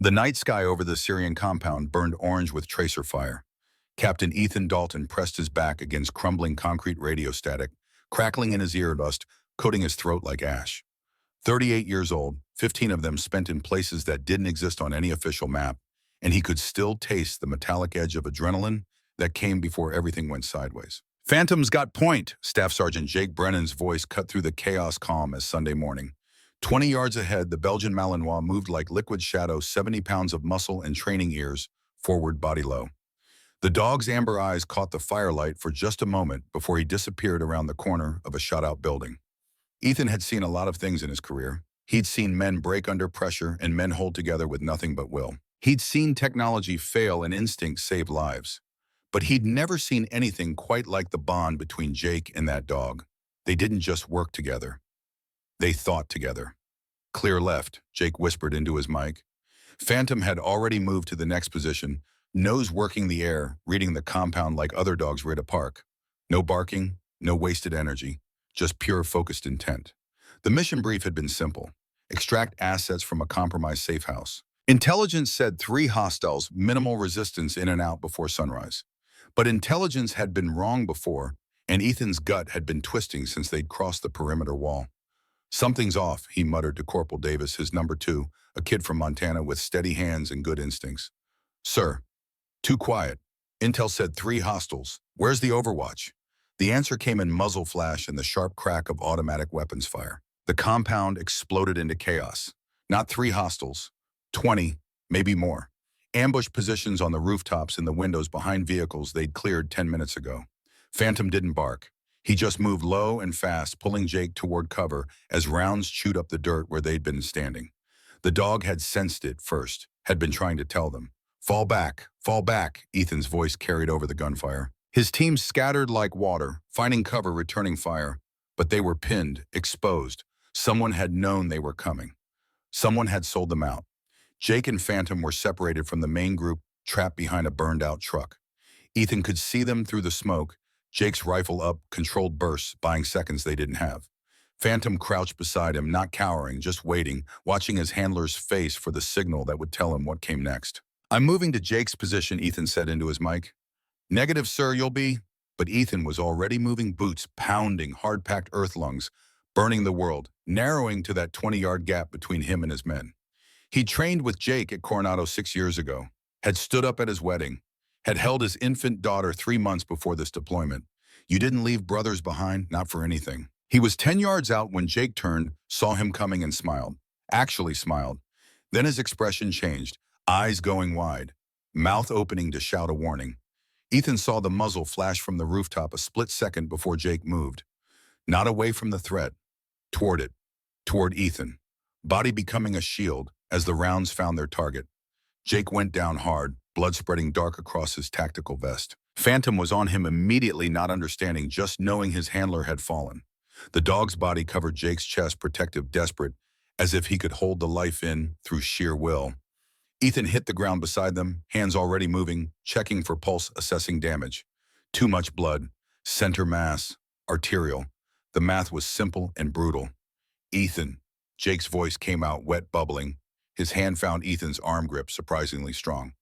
The night sky over the Syrian compound burned orange with tracer fire. Captain Ethan Dalton pressed his back against crumbling concrete radio static, crackling in his ear dust, coating his throat like ash. 38 years old, 15 of them spent in places that didn't exist on any official map, and he could still taste the metallic edge of adrenaline that came before everything went sideways. "Phantom's got point," Staff Sergeant Jake Brennan's voice cut through the chaos calm as Sunday morning. 20 yards ahead, the Belgian Malinois moved like liquid shadow, 70 pounds of muscle and training ears, forward body low. The dog's amber eyes caught the firelight for just a moment before he disappeared around the corner of a shut-out building. Ethan had seen a lot of things in his career. He'd seen men break under pressure and men hold together with nothing but will. He'd seen technology fail and instinct save lives. But he'd never seen anything quite like the bond between Jake and that dog. They didn't just work together. They thought together. "Clear left," Jake whispered into his mic. Phantom had already moved to the next position, nose working the air, reading the compound like other dogs read a park. No barking, no wasted energy, just pure focused intent. The mission brief had been simple. Extract assets from a compromised safe house. Intelligence said 3 hostiles, minimal resistance in and out before sunrise. But intelligence had been wrong before, and Ethan's gut had been twisting since they'd crossed the perimeter wall. "Something's off," he muttered to Corporal Davis, his number 2, a kid from Montana with steady hands and good instincts. "Sir." "Too quiet. Intel said 3 hostiles. Where's the overwatch?" The answer came in muzzle flash and the sharp crack of automatic weapons fire. The compound exploded into chaos. Not 3 hostiles. 20, maybe more. Ambush positions on the rooftops and the windows behind vehicles they'd cleared 10 minutes ago. Phantom didn't bark. He just moved low and fast, pulling Jake toward cover as rounds chewed up the dirt where they'd been standing. The dog had sensed it first, had been trying to tell them. Fall back, Ethan's voice carried over the gunfire. His team scattered like water, finding cover, returning fire. But they were pinned, exposed. Someone had known they were coming. Someone had sold them out. Jake and Phantom were separated from the main group, trapped behind a burned-out truck. Ethan could see them through the smoke, Jake's rifle up, controlled bursts, buying seconds they didn't have. Phantom crouched beside him, not cowering, just waiting, watching his handler's face for the signal that would tell him what came next. "I'm moving to Jake's position," Ethan said into his mic. "Negative, sir, you'll be..." But Ethan was already moving, boots pounding, hard-packed earth lungs, burning the world, narrowing to that 20-yard gap between him and his men. He trained with Jake at Coronado 6 years ago, had stood up at his wedding, had held his infant daughter 3 months before this deployment. You didn't leave brothers behind, not for anything. He was 10 yards out when Jake turned, saw him coming and smiled. Actually smiled. Then his expression changed, eyes going wide, mouth opening to shout a warning. Ethan saw the muzzle flash from the rooftop a split second before Jake moved. Not away from the threat, toward it, toward Ethan, body becoming a shield as the rounds found their target. Jake went down hard, blood spreading dark across his tactical vest. Phantom was on him immediately, not understanding, just knowing his handler had fallen. The dog's body covered Jake's chest, protective, desperate, as if he could hold the life in through sheer will. Ethan hit the ground beside them, hands already moving, checking for pulse, assessing damage. Too much blood, center mass, arterial. The math was simple and brutal. "Ethan." Jake's voice came out wet, bubbling. His hand found Ethan's arm grip, surprisingly strong.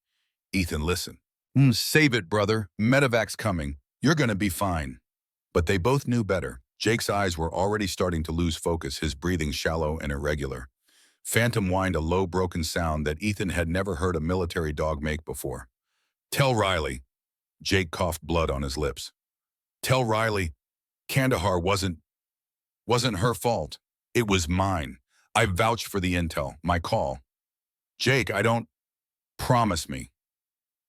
"Ethan, listen. Save it, brother. Medevac's coming. You're gonna be fine." But they both knew better. Jake's eyes were already starting to lose focus, his breathing shallow and irregular. Phantom whined a low, broken sound that Ethan had never heard a military dog make before. "Tell Riley." Jake coughed, blood on his lips. "Tell Riley, Kandahar wasn't her fault. It was mine. I vouched for the intel, my call. Jake, I don't... Promise me."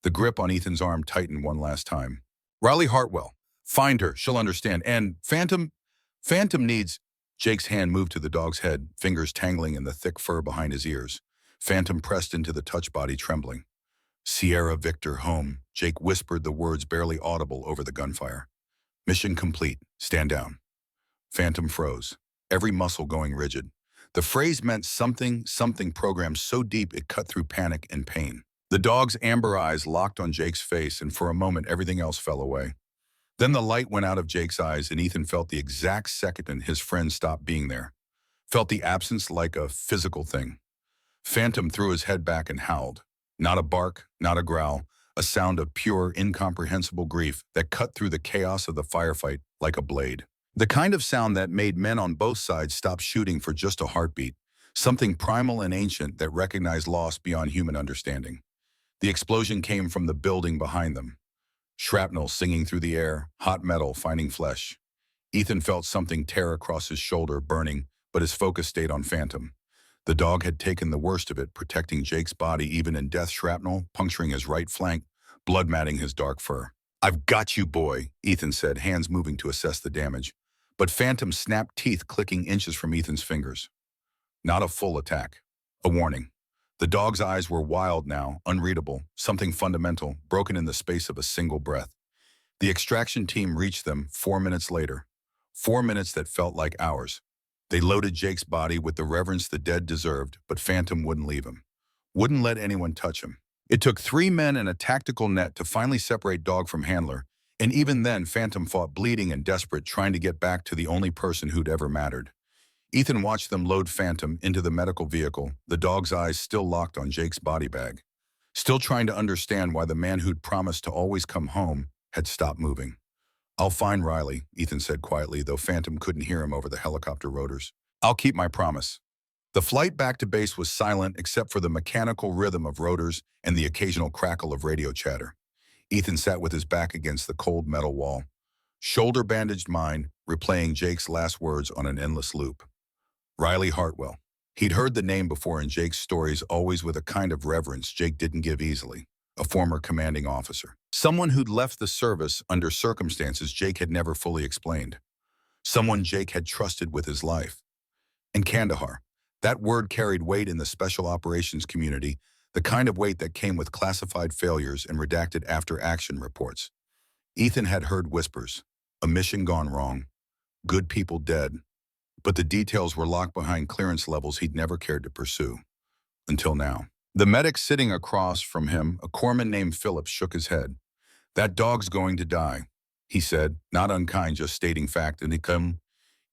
The grip on Ethan's arm tightened one last time. "Riley Hartwell. Find her, she'll understand. And Phantom needs..." Jake's hand moved to the dog's head, fingers tangling in the thick fur behind his ears. Phantom pressed into the touch body, trembling. "Sierra Victor, home." Jake whispered the words barely audible over the gunfire. "Mission complete. Stand down." Phantom froze, every muscle going rigid. The phrase meant something programmed so deep it cut through panic and pain. The dog's amber eyes locked on Jake's face, and for a moment everything else fell away. Then the light went out of Jake's eyes, and Ethan felt the exact second his friend stopped being there. Felt the absence like a physical thing. Phantom threw his head back and howled. Not a bark, not a growl, a sound of pure, incomprehensible grief that cut through the chaos of the firefight like a blade. The kind of sound that made men on both sides stop shooting for just a heartbeat, something primal and ancient that recognized loss beyond human understanding. The explosion came from the building behind them. Shrapnel singing through the air, hot metal finding flesh. Ethan felt something tear across his shoulder, burning, but his focus stayed on Phantom. The dog had taken the worst of it, protecting Jake's body even in death shrapnel, puncturing his right flank, blood matting his dark fur. "I've got you, boy," Ethan said, hands moving to assess the damage. But Phantom snapped teeth clicking inches from Ethan's fingers. Not a full attack. A warning. The dog's eyes were wild now, unreadable, something fundamental, broken in the space of a single breath. The extraction team reached them 4 minutes later. 4 minutes that felt like hours. They loaded Jake's body with the reverence the dead deserved, but Phantom wouldn't leave him. Wouldn't let anyone touch him. It took 3 men and a tactical net to finally separate dog from handler, and even then Phantom fought bleeding and desperate, trying to get back to the only person who'd ever mattered. Ethan watched them load Phantom into the medical vehicle, the dog's eyes still locked on Jake's body bag. Still trying to understand why the man who'd promised to always come home had stopped moving. "I'll find Riley," Ethan said quietly, though Phantom couldn't hear him over the helicopter rotors. "I'll keep my promise." The flight back to base was silent except for the mechanical rhythm of rotors and the occasional crackle of radio chatter. Ethan sat with his back against the cold metal wall, shoulder-bandaged mind, replaying Jake's last words on an endless loop. Riley Hartwell. He'd heard the name before in Jake's stories, always with a kind of reverence Jake didn't give easily. A former commanding officer. Someone who'd left the service under circumstances Jake had never fully explained. Someone Jake had trusted with his life. And Kandahar. That word carried weight in the special operations community, the kind of weight that came with classified failures and redacted after-action reports. Ethan had heard whispers. A mission gone wrong. Good people dead. But the details were locked behind clearance levels he'd never cared to pursue. Until now. The medic sitting across from him, a corpsman named Phillips, shook his head. "That dog's going to die," he said, not unkind, just stating fact. "And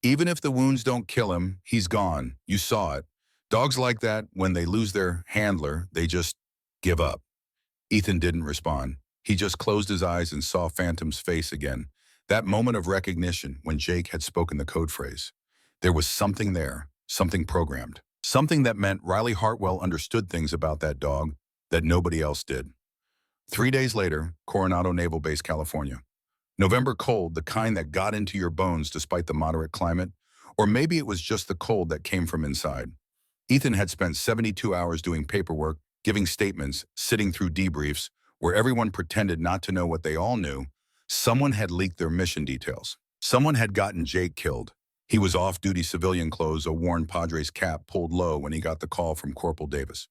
even if the wounds don't kill him, he's gone. You saw it. Dogs like that, when they lose their handler, they just give up." Ethan didn't respond. He just closed his eyes and saw Phantom's face again. That moment of recognition when Jake had spoken the code phrase. There was something there, something programmed. Something that meant Riley Hartwell understood things about that dog that nobody else did. 3 days later, Coronado Naval Base, California. November cold, the kind that got into your bones despite the moderate climate, or maybe it was just the cold that came from inside. Ethan had spent 72 hours doing paperwork, giving statements, sitting through debriefs, where everyone pretended not to know what they all knew. Someone had leaked their mission details. Someone had gotten Jake killed. He was off-duty civilian clothes, a worn Padres cap pulled low when he got the call from Corporal Davis.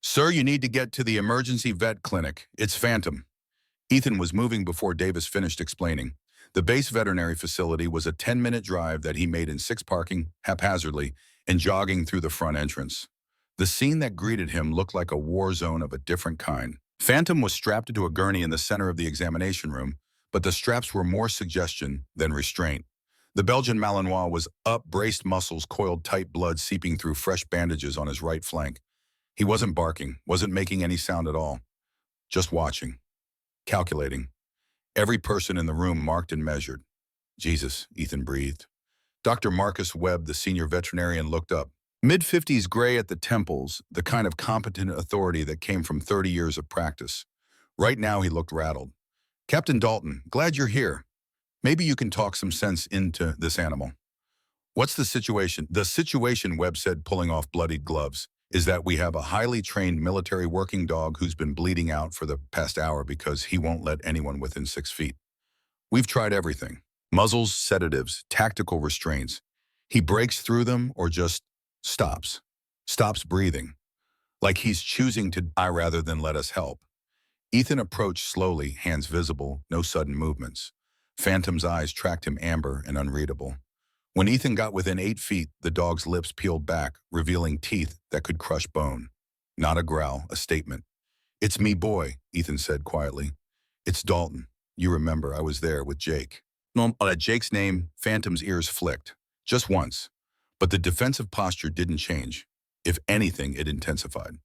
"Sir, you need to get to the emergency vet clinic. It's Phantom." Ethan was moving before Davis finished explaining. The base veterinary facility was a 10-minute drive that he made in 6 parking, haphazardly, and jogging through the front entrance. The scene that greeted him looked like a war zone of a different kind. Phantom was strapped into a gurney in the center of the examination room, but the straps were more suggestion than restraint. The Belgian Malinois was up, braced muscles coiled tight, blood seeping through fresh bandages on his right flank. He wasn't barking, wasn't making any sound at all. Just watching. Calculating. Every person in the room marked and measured. "Jesus," Ethan breathed. Dr. Marcus Webb, the senior veterinarian, looked up. Mid-50s, gray at the temples, the kind of competent authority that came from 30 years of practice. Right now he looked rattled. "Captain Dalton, glad you're here. Maybe you can talk some sense into this animal." "What's the situation?" "The situation," Webb said, pulling off bloodied gloves, "is that we have a highly trained military working dog who's been bleeding out for the past hour because he won't let anyone within 6 feet. We've tried everything. Muzzles, sedatives, tactical restraints. He breaks through them or just stops. Stops breathing. Like he's choosing to die rather than let us help." Ethan approached slowly, hands visible, no sudden movements. Phantom's eyes tracked him, amber and unreadable. When Ethan got within 8 feet, the dog's lips peeled back, revealing teeth that could crush bone. Not a growl, a statement. "It's me, boy," Ethan said quietly. "It's Dalton. You remember, I was there with Jake." At Jake's name, Phantom's ears flicked. Just once. But the defensive posture didn't change. If anything, it intensified.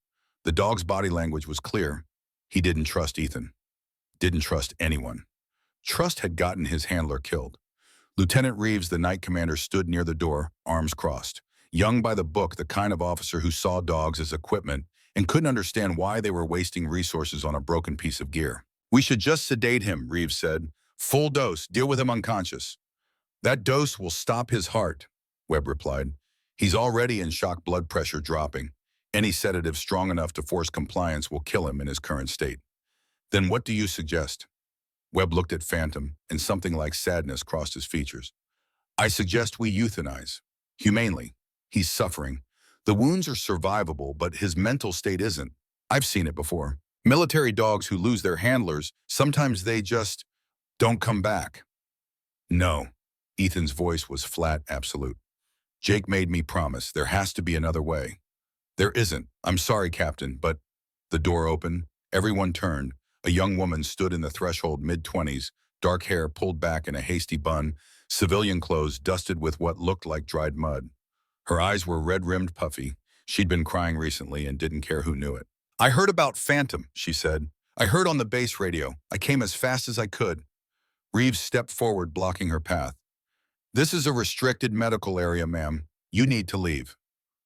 The dog's body language was clear. He didn't trust Ethan. Didn't trust anyone. Trust had gotten his handler killed. Lieutenant Reeves, the night commander, stood near the door, arms crossed. Young by the book, the kind of officer who saw dogs as equipment and couldn't understand why they were wasting resources on a broken piece of gear. "We should just sedate him," Reeves said. "Full dose, deal with him unconscious." "That dose will stop his heart," Webb replied. "He's already in shock, blood pressure dropping. Any sedative strong enough to force compliance will kill him in his current state." "Then what do you suggest?" Webb looked at Phantom, and something like sadness crossed his features. "I suggest we euthanize. Humanely. He's suffering. The wounds are survivable, but his mental state isn't. I've seen it before. Military dogs who lose their handlers, sometimes they just don't come back." "No." Ethan's voice was flat, absolute. "Jake made me promise. There has to be another way." "There isn't. I'm sorry, Captain, but—" The door opened. Everyone turned. A young woman stood in the threshold, mid-20s, dark hair pulled back in a hasty bun, civilian clothes dusted with what looked like dried mud. Her eyes were red-rimmed, puffy. She'd been crying recently and didn't care who knew it. "I heard about Phantom," she said. "I heard on the base radio. I came as fast as I could." Reeves stepped forward, blocking her path. "This is a restricted medical area, ma'am. You need to leave."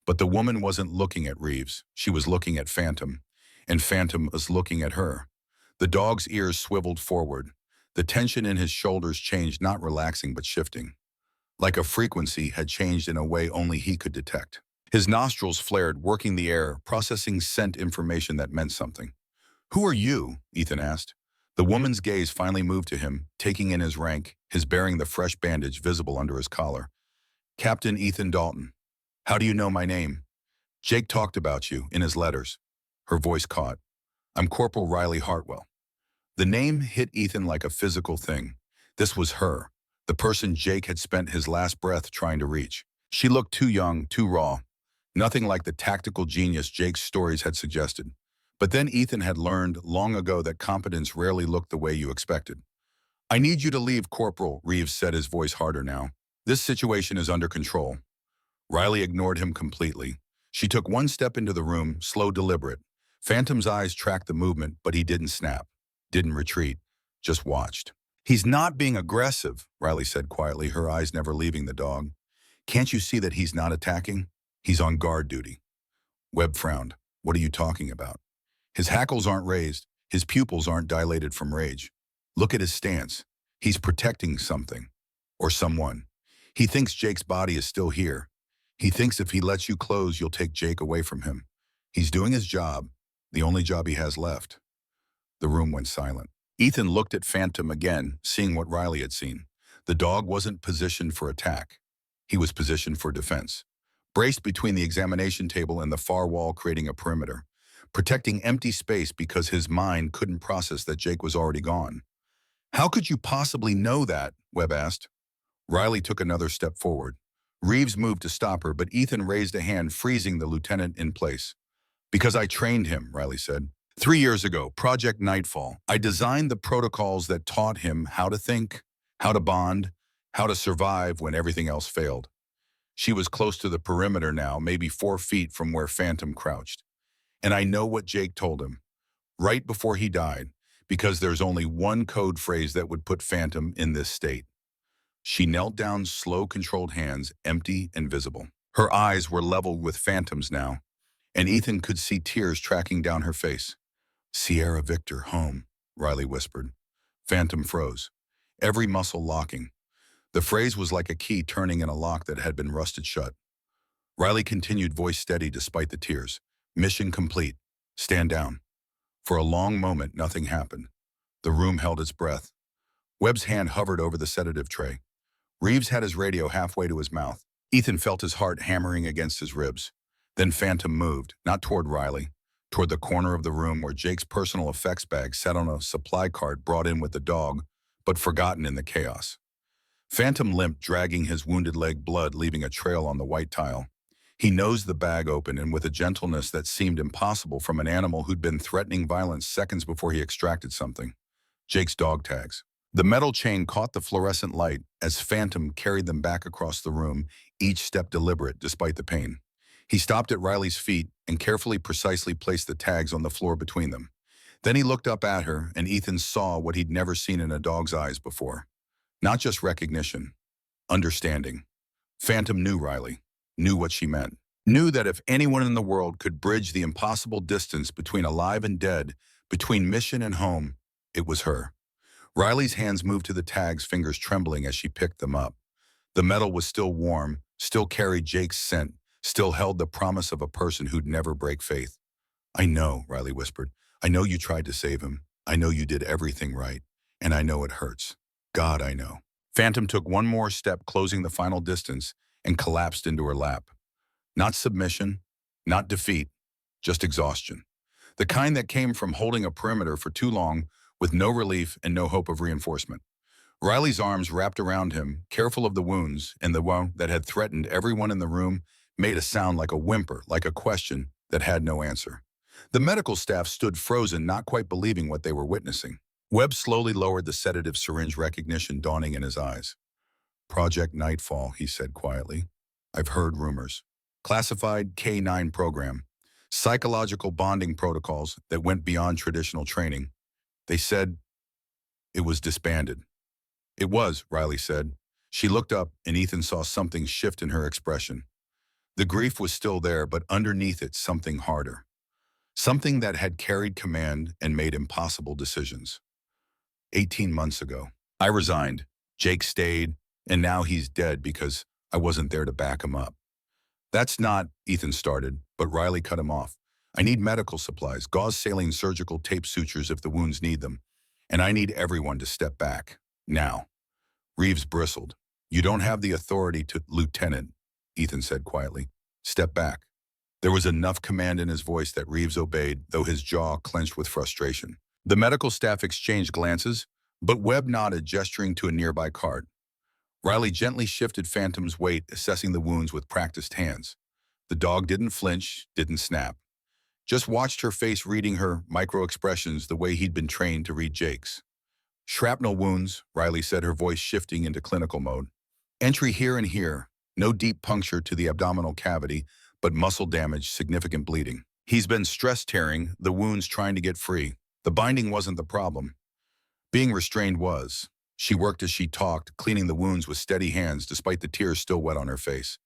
But the woman wasn't looking at Reeves. She was looking at Phantom, and Phantom was looking at her. The dog's ears swiveled forward. The tension in his shoulders changed, not relaxing but shifting. Like a frequency had changed in a way only he could detect. His nostrils flared, working the air, processing scent information that meant something. "Who are you?" Ethan asked. The woman's gaze finally moved to him, taking in his rank, his bearing the fresh bandage visible under his collar. "Captain Ethan Dalton." "How do you know my name?" "Jake talked about you in his letters." Her voice caught. "I'm Corporal Riley Hartwell." The name hit Ethan like a physical thing. This was her, the person Jake had spent his last breath trying to reach. She looked too young, too raw. Nothing like the tactical genius Jake's stories had suggested. But then Ethan had learned long ago that competence rarely looked the way you expected. "I need you to leave, Corporal," Reeves said, his voice harder now. "This situation is under control." Riley ignored him completely. She took one step into the room, slow, deliberate. Phantom's eyes tracked the movement, but he didn't snap, didn't retreat, just watched. "He's not being aggressive," Riley said quietly, her eyes never leaving the dog. "Can't you see that he's not attacking? He's on guard duty." Webb frowned. "What are you talking about?" "His hackles aren't raised. His pupils aren't dilated from rage. Look at his stance. He's protecting something. Or someone. He thinks Jake's body is still here. He thinks if he lets you close, you'll take Jake away from him. He's doing his job, the only job he has left." The room went silent. Ethan looked at Phantom again, seeing what Riley had seen. The dog wasn't positioned for attack. He was positioned for defense. Braced between the examination table and the far wall, creating a perimeter. Protecting empty space because his mind couldn't process that Jake was already gone. "How could you possibly know that?" Webb asked. Riley took another step forward. Reeves moved to stop her, but Ethan raised a hand, freezing the lieutenant in place. "Because I trained him," Riley said. 3 years ago, Project Nightfall, I designed the protocols that taught him how to think, how to bond, how to survive when everything else failed." She was close to the perimeter now, maybe 4 feet from where Phantom crouched. "And I know what Jake told him, right before he died, because there's only one code phrase that would put Phantom in this state." She knelt down, slow, controlled hands, empty and visible. Her eyes were leveled with Phantom's now, and Ethan could see tears tracking down her face. "Sierra Victor, home," Riley whispered. Phantom froze, every muscle locking. The phrase was like a key turning in a lock that had been rusted shut. Riley continued, voice steady despite the tears. "Mission complete. Stand down." For a long moment, nothing happened. The room held its breath. Webb's hand hovered over the sedative tray. Reeves had his radio halfway to his mouth. Ethan felt his heart hammering against his ribs. Then Phantom moved, not toward Riley, toward the corner of the room where Jake's personal effects bag sat on a supply cart brought in with the dog, but forgotten in the chaos. Phantom limped, dragging his wounded leg, blood leaving a trail on the white tile. He nosed the bag open, and with a gentleness that seemed impossible from an animal who'd been threatening violence seconds before he extracted something. Jake's dog tags. The metal chain caught the fluorescent light as Phantom carried them back across the room, each step deliberate despite the pain. He stopped at Riley's feet and carefully, precisely placed the tags on the floor between them. Then he looked up at her, and Ethan saw what he'd never seen in a dog's eyes before. Not just recognition, understanding. Phantom knew Riley, knew what she meant. Knew that if anyone in the world could bridge the impossible distance between alive and dead, between mission and home, it was her. Riley's hands moved to the tags, fingers trembling as she picked them up. The metal was still warm, still carried Jake's scent, still held the promise of a person who'd never break faith. "I know," Riley whispered. "I know you tried to save him. I know you did everything right. And I know it hurts. God, I know." Phantom took one more step, closing the final distance, and collapsed into her lap. Not submission, not defeat, just exhaustion. The kind that came from holding a perimeter for too long with no relief and no hope of reinforcement. Riley's arms wrapped around him, careful of the wounds, and the one that had threatened everyone in the room made a sound like a whimper, like a question that had no answer. The medical staff stood frozen, not quite believing what they were witnessing. Webb slowly lowered the sedative syringe, recognition dawning in his eyes. "Project Nightfall," he said quietly. "I've heard rumors. Classified K-9 program. Psychological bonding protocols that went beyond traditional training. They said it was disbanded." "It was," Riley said. She looked up, and Ethan saw something shift in her expression. The grief was still there, but underneath it, something harder. Something that had carried command and made impossible decisions. 18 months ago, I resigned. Jake stayed, and now he's dead because I wasn't there to back him up. "That's not," Ethan started, but Riley cut him off. "I need medical supplies, gauze, saline, surgical, tape, sutures if the wounds need them. And I need everyone to step back. Now." Reeves bristled. "You don't have the authority to..." "Lieutenant," Ethan said quietly. "Step back." There was enough command in his voice that Reeves obeyed, though his jaw clenched with frustration. The medical staff exchanged glances, but Webb nodded, gesturing to a nearby cart. Riley gently shifted Phantom's weight, assessing the wounds with practiced hands. The dog didn't flinch, didn't snap. Just watched her face, reading her micro-expressions the way he'd been trained to read Jake's. "Shrapnel wounds," Riley said, her voice shifting into clinical mode. "Entry here and here. No deep puncture to the abdominal cavity, but muscle damage, significant bleeding. He's been stress tearing the wounds, trying to get free. The binding wasn't the problem. Being restrained was." She worked as she talked, cleaning the wounds with steady hands despite the tears still wet on her face.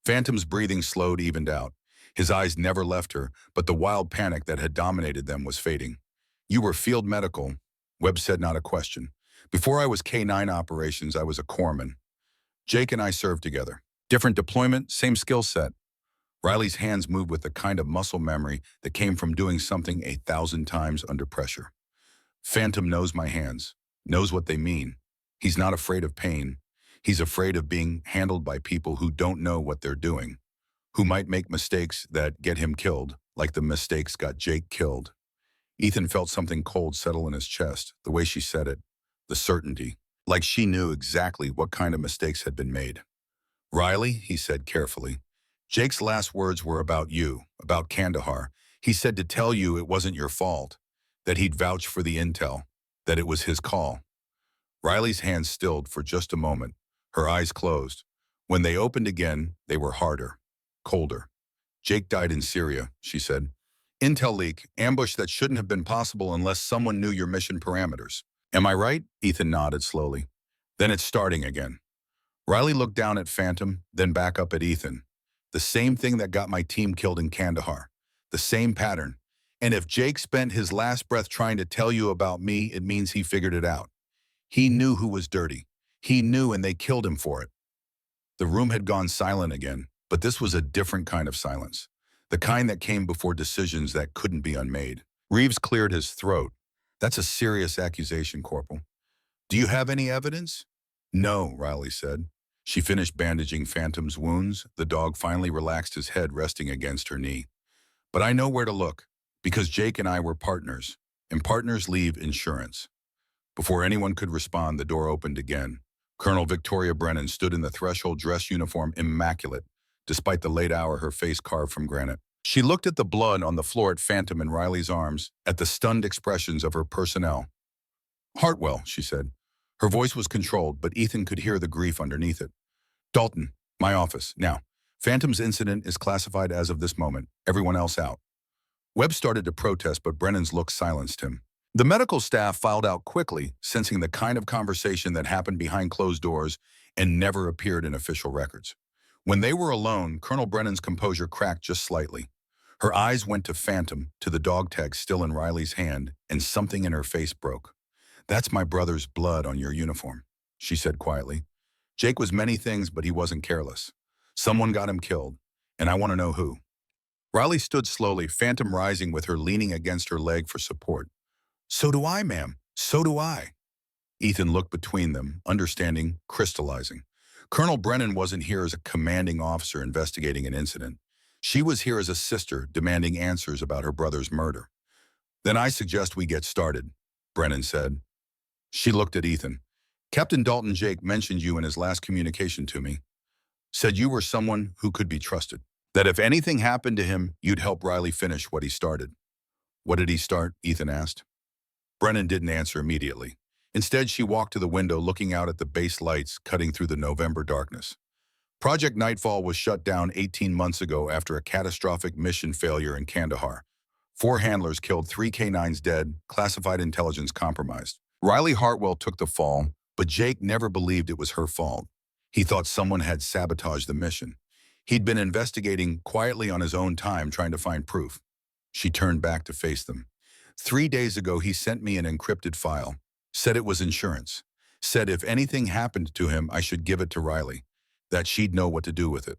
Phantom's breathing slowed, evened out. His eyes never left her, but the wild panic that had dominated them was fading. "You were field medical," Webb said, not a question. "Before I was K-9 operations, I was a corpsman. Jake and I served together. Different deployment, same skill set." Riley's hands moved with the kind of muscle memory that came from doing something 1,000 times under pressure. "Phantom knows my hands, knows what they mean. He's not afraid of pain. He's afraid of being handled by people who don't know what they're doing, who might make mistakes that get him killed, like the mistakes got Jake killed." Ethan felt something cold settle in his chest, the way she said it, the certainty, like she knew exactly what kind of mistakes had been made. "Riley," he said carefully, "Jake's last words were about you, about Kandahar. He said to tell you it wasn't your fault, that he'd vouch for the intel, that it was his call." Riley's hands stilled for just a moment, her eyes closed. When they opened again, they were harder, colder. "Jake died in Syria," she said. "Intel leak, ambush that shouldn't have been possible unless someone knew your mission parameters. Am I right?" Ethan nodded slowly. "Then it's starting again." Riley looked down at Phantom, then back up at Ethan. "The same thing that got my team killed in Kandahar. The same pattern. And if Jake spent his last breath trying to tell you about me, it means he figured it out. He knew who was dirty. He knew, and they killed him for it." The room had gone silent again, but this was a different kind of silence. The kind that came before decisions that couldn't be unmade. Reeves cleared his throat. "That's a serious accusation, Corporal. Do you have any evidence?" "No," Riley said. She finished bandaging Phantom's wounds. The dog finally relaxed, his head resting against her knee. "But I know where to look, because Jake and I were partners, and partners leave insurance." Before anyone could respond, the door opened again. Colonel Victoria Brennan stood in the threshold, dress uniform immaculate, despite the late hour, her face carved from granite. She looked at the blood on the floor, at Phantom in Riley's arms, at the stunned expressions of her personnel. "Hartwell," she said. Her voice was controlled, but Ethan could hear the grief underneath it. "Dalton, my office, now." Phantom's incident is classified as of this moment. Everyone else out. Webb started to protest, but Brennan's look silenced him. The medical staff filed out quickly, sensing the kind of conversation that happened behind closed doors and never appeared in official records. When they were alone, Colonel Brennan's composure cracked just slightly. Her eyes went to Phantom, to the dog tag still in Riley's hand, and something in her face broke. "That's my brother's blood on your uniform," she said quietly. "Jake was many things, but he wasn't careless. Someone got him killed, and I want to know who." Riley stood slowly, Phantom rising with her leaning against her leg for support. "So do I, ma'am. So do I." Ethan looked between them, understanding, crystallizing. Colonel Brennan wasn't here as a commanding officer investigating an incident. She was here as a sister, demanding answers about her brother's murder. "Then I suggest we get started," Brennan said. She looked at Ethan. "Captain Dalton Jake mentioned you in his last communication to me. Said you were someone who could be trusted. That if anything happened to him, you'd help Riley finish what he started." "What did he start?" Ethan asked. Brennan didn't answer immediately. Instead, she walked to the window, looking out at the base lights cutting through the November darkness. Project Nightfall was shut down 18 months ago after a catastrophic mission failure in Kandahar. 4 handlers killed, 3 canines dead, classified intelligence compromised. Riley Hartwell took the fall, but Jake never believed it was her fault. He thought someone had sabotaged the mission. He'd been investigating quietly on his own time, trying to find proof. She turned back to face them. 3 days ago, he sent me an encrypted file. Said it was insurance. Said if anything happened to him, I should give it to Riley. That she'd know what to do with it.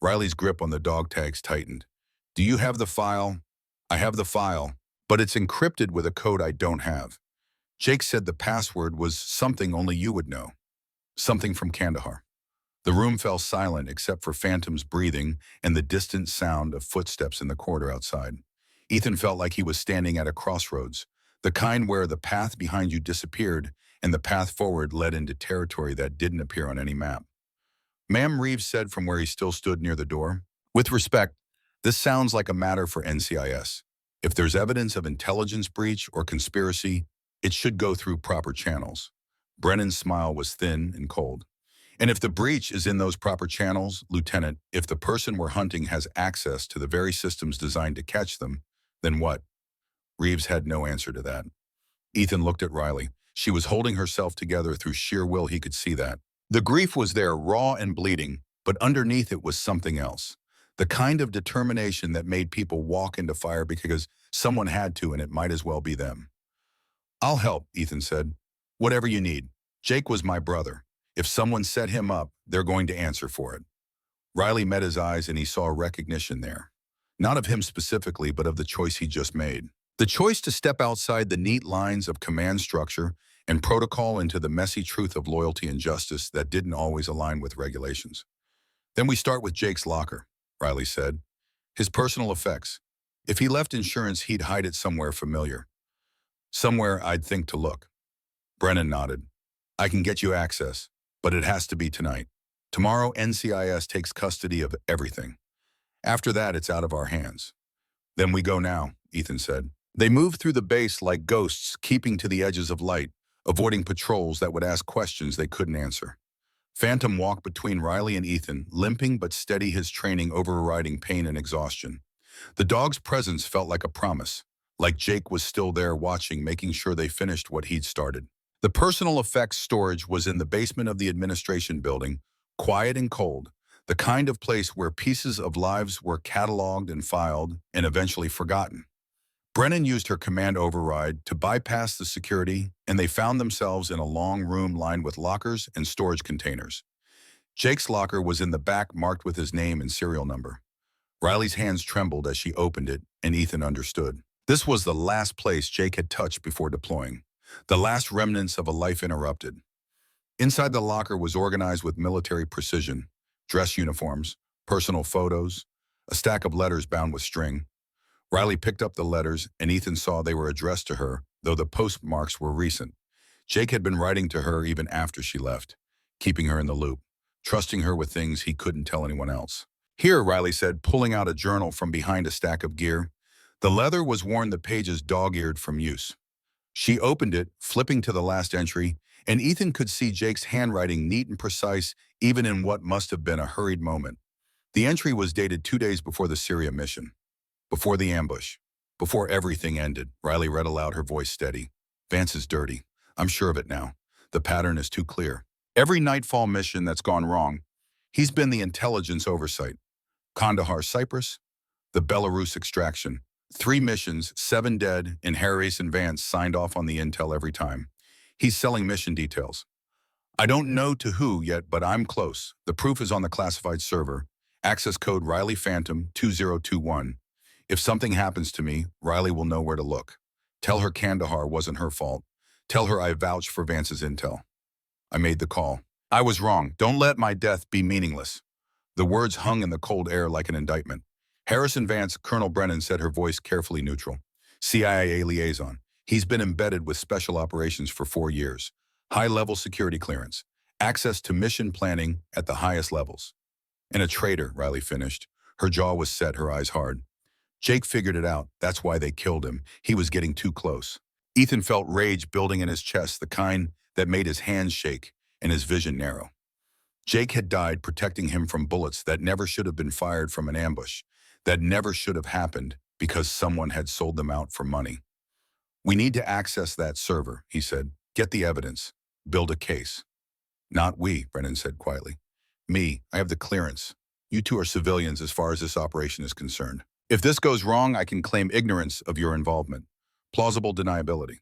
Riley's grip on the dog tags tightened. "Do you have the file?" "I have the file, but it's encrypted with a code I don't have. Jake said the password was something only you would know. Something from Kandahar." The room fell silent except for Phantom's breathing and the distant sound of footsteps in the corridor outside. Ethan felt like he was standing at a crossroads, the kind where the path behind you disappeared and the path forward led into territory that didn't appear on any map. "Ma'am," Reeves said from where he still stood near the door. "With respect, this sounds like a matter for NCIS. If there's evidence of intelligence breach or conspiracy, it should go through proper channels." Brennan's smile was thin and cold. "And if the breach is in those proper channels, Lieutenant, if the person we're hunting has access to the very systems designed to catch them, then what?" Reeves had no answer to that. Ethan looked at Riley. She was holding herself together through sheer will. He could see that. The grief was there, raw and bleeding, but underneath it was something else. The kind of determination that made people walk into fire because someone had to, and it might as well be them. "I'll help," Ethan said. "Whatever you need. Jake was my brother. If someone set him up, they're going to answer for it." Riley met his eyes and he saw recognition there. Not of him specifically, but of the choice he just made. The choice to step outside the neat lines of command structure and protocol into the messy truth of loyalty and justice that didn't always align with regulations. "Then we start with Jake's locker," Riley said. "His personal effects. If he left insurance, he'd hide it somewhere familiar. Somewhere I'd think to look." Brennan nodded. "I can get you access, but it has to be tonight. Tomorrow, NCIS takes custody of everything. After that, it's out of our hands." "Then we go now," Ethan said. They moved through the base like ghosts, keeping to the edges of light, avoiding patrols that would ask questions they couldn't answer. Phantom walked between Riley and Ethan, limping but steady, his training overriding pain and exhaustion. The dog's presence felt like a promise, like Jake was still there watching, making sure they finished what he'd started. The personal effects storage was in the basement of the administration building, quiet and cold, the kind of place where pieces of lives were cataloged and filed and eventually forgotten. Brennan used her command override to bypass the security, and they found themselves in a long room lined with lockers and storage containers. Jake's locker was in the back, marked with his name and serial number. Riley's hands trembled as she opened it, and Ethan understood. This was the last place Jake had touched before deploying, the last remnants of a life interrupted. Inside the locker was organized with military precision: dress uniforms, personal photos, a stack of letters bound with string. Riley picked up the letters, and Ethan saw they were addressed to her, though the postmarks were recent. Jake had been writing to her even after she left, keeping her in the loop, trusting her with things he couldn't tell anyone else. "Here," Riley said, pulling out a journal from behind a stack of gear. The leather was worn, the pages dog-eared from use. She opened it, flipping to the last entry, and Ethan could see Jake's handwriting, neat and precise, even in what must have been a hurried moment. The entry was dated 2 days before the Syria mission, before the ambush, before everything ended. Riley read aloud, her voice steady. Vance is dirty. I'm sure of it now. The pattern is too clear. Every Nightfall mission that's gone wrong, he's been the intelligence oversight. Kandahar, Cyprus, the Belarus extraction. 3 missions, 7 dead, and Harris and Vance signed off on the intel every time. He's selling mission details. I don't know to who yet, but I'm close. The proof is on the classified server. Access code Riley Phantom 2021. If something happens to me, Riley will know where to look. Tell her Kandahar wasn't her fault. Tell her I vouched for Vance's intel. I made the call. I was wrong. Don't let my death be meaningless. The words hung in the cold air like an indictment. Harrison Vance, Colonel Brennan said, her voice carefully neutral. CIA liaison. He's been embedded with special operations for 4 years. High-level security clearance. Access to mission planning at the highest levels. And a traitor, Riley finished. Her jaw was set, her eyes hard. Jake figured it out. That's why they killed him. He was getting too close. Ethan felt rage building in his chest, the kind that made his hands shake and his vision narrow. Jake had died protecting him from bullets that never should have been fired from an ambush, that never should have happened because someone had sold them out for money. We need to access that server, he said. Get the evidence. Build a case. Not we, Brennan said quietly. Me, I have the clearance. You two are civilians as far as this operation is concerned. If this goes wrong, I can claim ignorance of your involvement. Plausible deniability.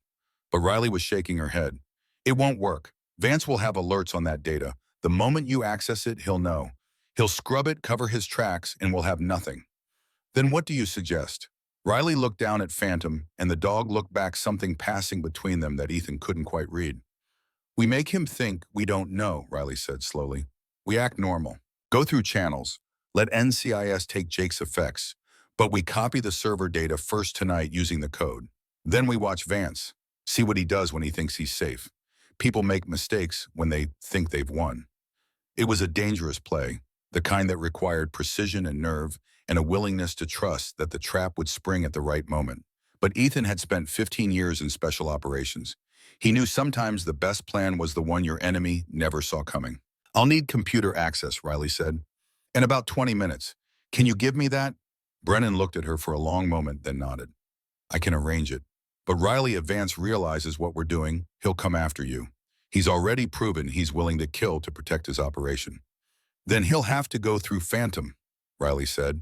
But Riley was shaking her head. It won't work. Vance will have alerts on that data. The moment you access it, he'll know. He'll scrub it, cover his tracks, and we'll have nothing. Then what do you suggest? Riley looked down at Phantom, and the dog looked back, something passing between them that Ethan couldn't quite read. We make him think we don't know, Riley said slowly. We act normal. Go through channels. Let NCIS take Jake's effects. But we copy the server data first tonight using the code. Then we watch Vance. See what he does when he thinks he's safe. People make mistakes when they think they've won. It was a dangerous play, the kind that required precision and nerve and a willingness to trust that the trap would spring at the right moment. But Ethan had spent 15 years in special operations. He knew sometimes the best plan was the one your enemy never saw coming. I'll need computer access, Riley said. In about 20 minutes. Can you give me that? Brennan looked at her for a long moment, then nodded. I can arrange it. But Riley, if Vance realizes what we're doing, he'll come after you. He's already proven he's willing to kill to protect his operation. Then he'll have to go through Phantom, Riley said.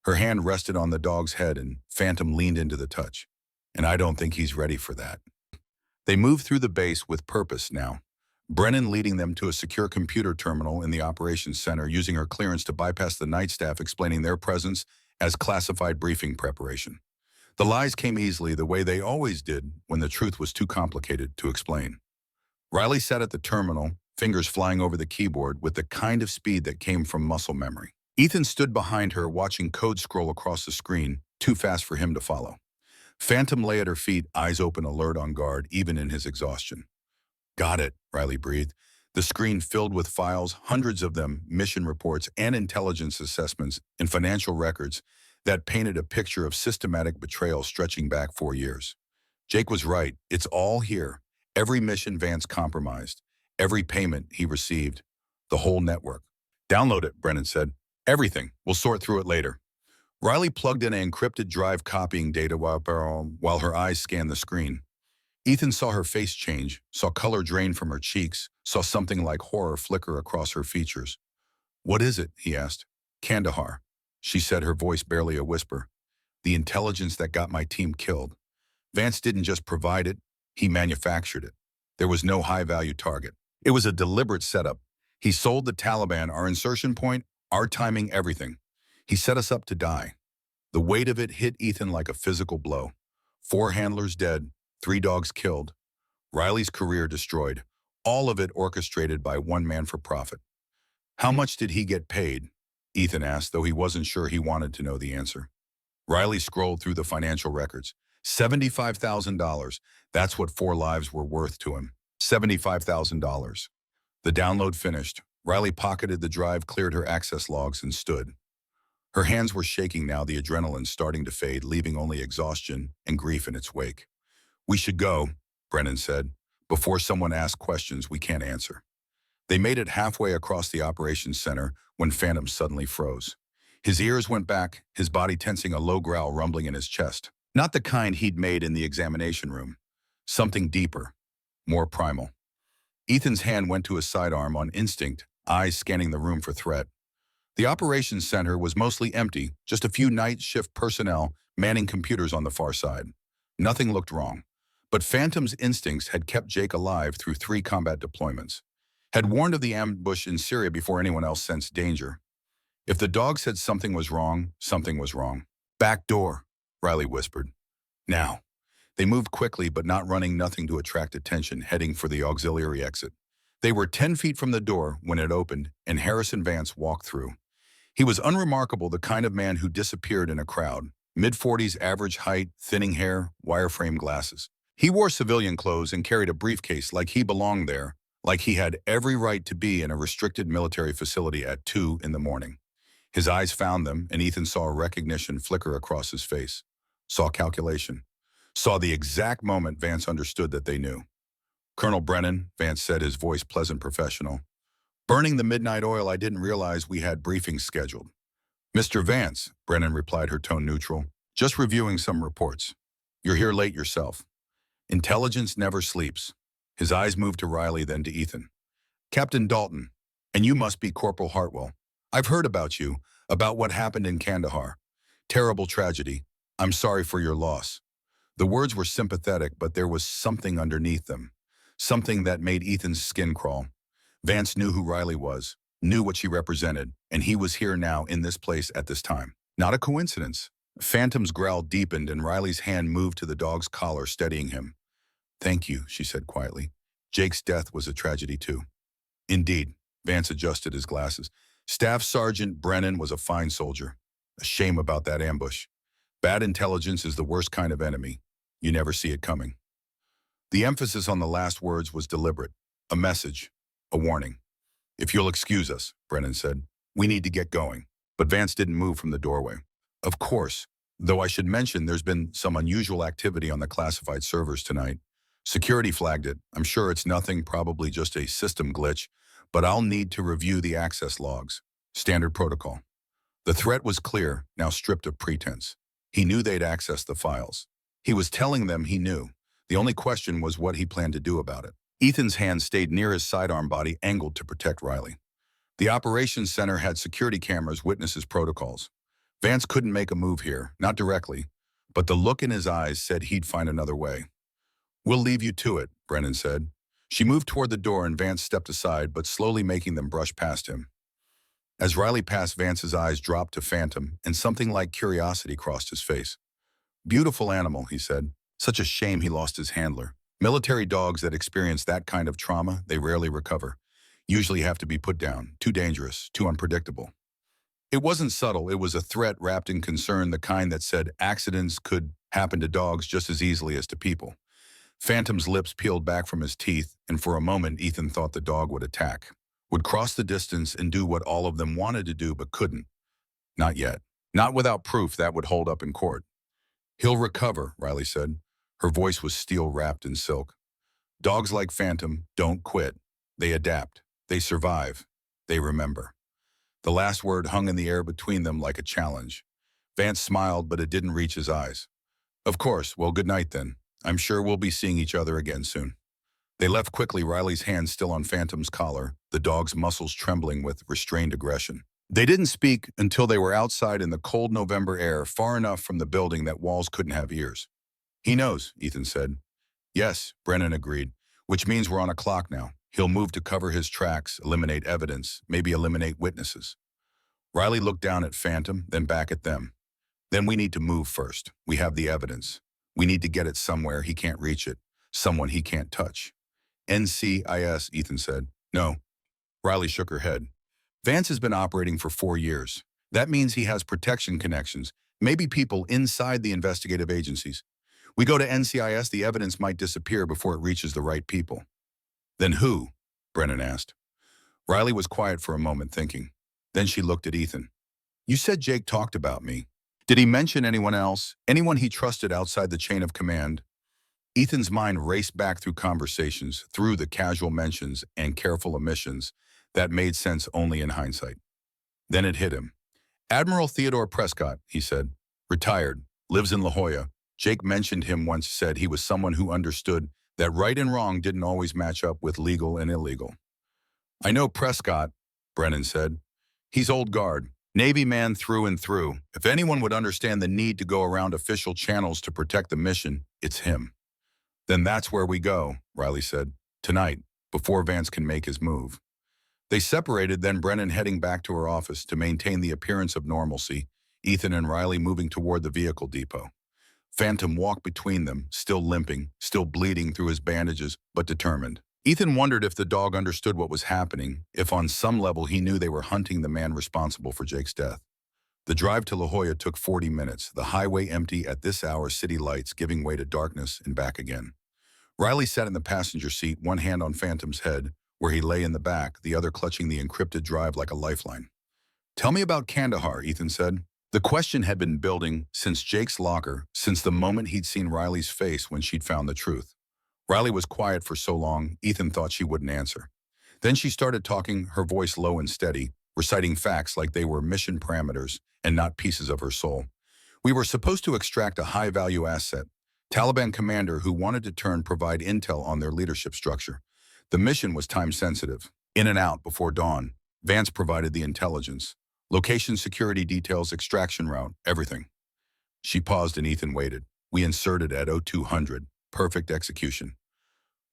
Her hand rested on the dog's head and Phantom leaned into the touch. And I don't think he's ready for that. They moved through the base with purpose now. Brennan leading them to a secure computer terminal in the operations center, using her clearance to bypass the night staff, explaining their presence as classified briefing preparation. The lies came easily, the way they always did when the truth was too complicated to explain. Riley sat at the terminal, fingers flying over the keyboard with the kind of speed that came from muscle memory. Ethan stood behind her, watching code scroll across the screen, too fast for him to follow. Phantom lay at her feet, eyes open, alert, on guard, even in his exhaustion. Got it, Riley breathed. The screen filled with files, hundreds of them, mission reports and intelligence assessments and financial records that painted a picture of systematic betrayal stretching back 4 years. Jake was right. It's all here. Every mission Vance compromised. Every payment he received. The whole network. Download it, Brennan said. Everything. We'll sort through it later. Riley plugged in an encrypted drive, copying data while her eyes scanned the screen. Ethan saw her face change, saw color drain from her cheeks, saw something like horror flicker across her features. What is it? He asked. Kandahar, she said, her voice barely a whisper. The intelligence that got my team killed. Vance didn't just provide it, he manufactured it. There was no high-value target. It was a deliberate setup. He sold the Taliban our insertion point, our timing, everything. He set us up to die. The weight of it hit Ethan like a physical blow. 4 handlers dead, 3 dogs killed. Riley's career destroyed. All of it orchestrated by one man for profit. How much did he get paid? Ethan asked, though he wasn't sure he wanted to know the answer. Riley scrolled through the financial records. $75,000. That's what 4 lives were worth to him. $75,000. The download finished. Riley pocketed the drive, cleared her access logs, and stood. Her hands were shaking now, the adrenaline starting to fade, leaving only exhaustion and grief in its wake. We should go, Brennan said. Before someone asks questions we can't answer. They made it halfway across the operations center when Phantom suddenly froze. His ears went back, his body tensing, a low growl rumbling in his chest. Not the kind he'd made in the examination room. Something deeper, more primal. Ethan's hand went to his sidearm on instinct, eyes scanning the room for threat. The operations center was mostly empty, just a few night shift personnel manning computers on the far side. Nothing looked wrong. But Phantom's instincts had kept Jake alive through 3 combat deployments, had warned of the ambush in Syria before anyone else sensed danger. If the dog said something was wrong, something was wrong. "Back door," Riley whispered. "Now." They moved quickly, but not running, nothing to attract attention, heading for the auxiliary exit. They were 10 feet from the door when it opened, and Harrison Vance walked through. He was unremarkable, the kind of man who disappeared in a crowd. Mid-40s, average height, thinning hair, wireframe glasses. He wore civilian clothes and carried a briefcase like he belonged there, like he had every right to be in a restricted military facility at 2 in the morning. His eyes found them, and Ethan saw recognition flicker across his face. Saw calculation. Saw the exact moment Vance understood that they knew. "Colonel Brennan," Vance said, his voice pleasant, professional. "Burning the midnight oil, I didn't realize we had briefings scheduled." "Mr. Vance," Brennan replied, her tone neutral. "Just reviewing some reports. You're here late yourself. Intelligence never sleeps." His eyes moved to Riley, then to Ethan. "Captain Dalton, and you must be Corporal Hartwell. I've heard about you, about what happened in Kandahar. Terrible tragedy. I'm sorry for your loss." The words were sympathetic, but there was something underneath them. Something that made Ethan's skin crawl. Vance knew who Riley was, knew what she represented, and he was here now in this place at this time. Not a coincidence. Phantom's growl deepened, and Riley's hand moved to the dog's collar, steadying him. "Thank you," she said quietly. "Jake's death was a tragedy too." "Indeed." Vance adjusted his glasses. "Staff Sergeant Brennan was a fine soldier. A shame about that ambush. Bad intelligence is the worst kind of enemy. You never see it coming." The emphasis on the last words was deliberate. A message. A warning. "If you'll excuse us," Brennan said. "We need to get going." But Vance didn't move from the doorway. "Of course. Though I should mention there's been some unusual activity on the classified servers tonight. Security flagged it. I'm sure it's nothing, probably just a system glitch, but I'll need to review the access logs. Standard protocol." The threat was clear, now stripped of pretense. He knew they'd access the files. He was telling them he knew. The only question was what he planned to do about it. Ethan's hand stayed near his sidearm, body angled to protect Riley. The operations center had security cameras witness his protocols. Vance couldn't make a move here, not directly, but the look in his eyes said he'd find another way. "We'll leave you to it," Brennan said. She moved toward the door and Vance stepped aside, but slowly making them brush past him. As Riley passed, Vance's eyes dropped to Phantom, and something like curiosity crossed his face. "Beautiful animal," he said. "Such a shame he lost his handler. Military dogs that experience that kind of trauma, they rarely recover. Usually have to be put down. Too dangerous, too unpredictable." It wasn't subtle, it was a threat wrapped in concern, the kind that said accidents could happen to dogs just as easily as to people. Phantom's lips peeled back from his teeth, and for a moment Ethan thought the dog would attack. Would cross the distance and do what all of them wanted to do but couldn't. Not yet. Not without proof that would hold up in court. "He'll recover," Riley said. Her voice was steel wrapped in silk. "Dogs like Phantom don't quit. They adapt. They survive. They remember." The last word hung in the air between them like a challenge. Vance smiled, but it didn't reach his eyes. "Of course. Well, good night then. I'm sure we'll be seeing each other again soon." They left quickly, Riley's hand still on Phantom's collar, the dog's muscles trembling with restrained aggression. They didn't speak until they were outside in the cold November air, far enough from the building that walls couldn't have ears. "He knows," Ethan said. "Yes," Brennan agreed, "which means we're on a clock now. He'll move to cover his tracks, eliminate evidence, maybe eliminate witnesses." Riley looked down at Phantom, then back at them. "Then we need to move first. We have the evidence. We need to get it somewhere he can't reach it, someone he can't touch." "NCIS," Ethan said. "No." Riley shook her head. "Vance has been operating for 4 years. That means he has protection connections, maybe people inside the investigative agencies. We go to NCIS, the evidence might disappear before it reaches the right people." "Then who?" Brennan asked. Riley was quiet for a moment, thinking. Then she looked at Ethan. "You said Jake talked about me. Did he mention anyone else? Anyone he trusted outside the chain of command?" Ethan's mind raced back through conversations, through the casual mentions and careful omissions that made sense only in hindsight. Then it hit him. Admiral Theodore Prescott, he said, retired, lives in La Jolla. Jake mentioned him once, said he was someone who understood that right and wrong didn't always match up with legal and illegal. I know Prescott, Brennan said. He's old guard, Navy man through and through. If anyone would understand the need to go around official channels to protect the mission, it's him. Then that's where we go, Riley said. Tonight, before Vance can make his move. They separated, then Brennan heading back to her office to maintain the appearance of normalcy, Ethan and Riley moving toward the vehicle depot. Phantom walked between them, still limping, still bleeding through his bandages, but determined. Ethan wondered if the dog understood what was happening, if on some level he knew they were hunting the man responsible for Jake's death. The drive to La Jolla took 40 minutes, the highway empty at this hour, city lights giving way to darkness and back again. Riley sat in the passenger seat, one hand on Phantom's head, where he lay in the back, the other clutching the encrypted drive like a lifeline. Tell me about Kandahar, Ethan said. The question had been building since Jake's locker, since the moment he'd seen Riley's face when she'd found the truth. Riley was quiet for so long, Ethan thought she wouldn't answer. Then she started talking, her voice low and steady, reciting facts like they were mission parameters and not pieces of her soul. We were supposed to extract a high-value asset, Taliban commander who wanted to provide intel on their leadership structure. The mission was time-sensitive. In and out before dawn. Vance provided the intelligence. Location, security details, extraction route, everything. She paused and Ethan waited. We inserted at 0200. Perfect execution.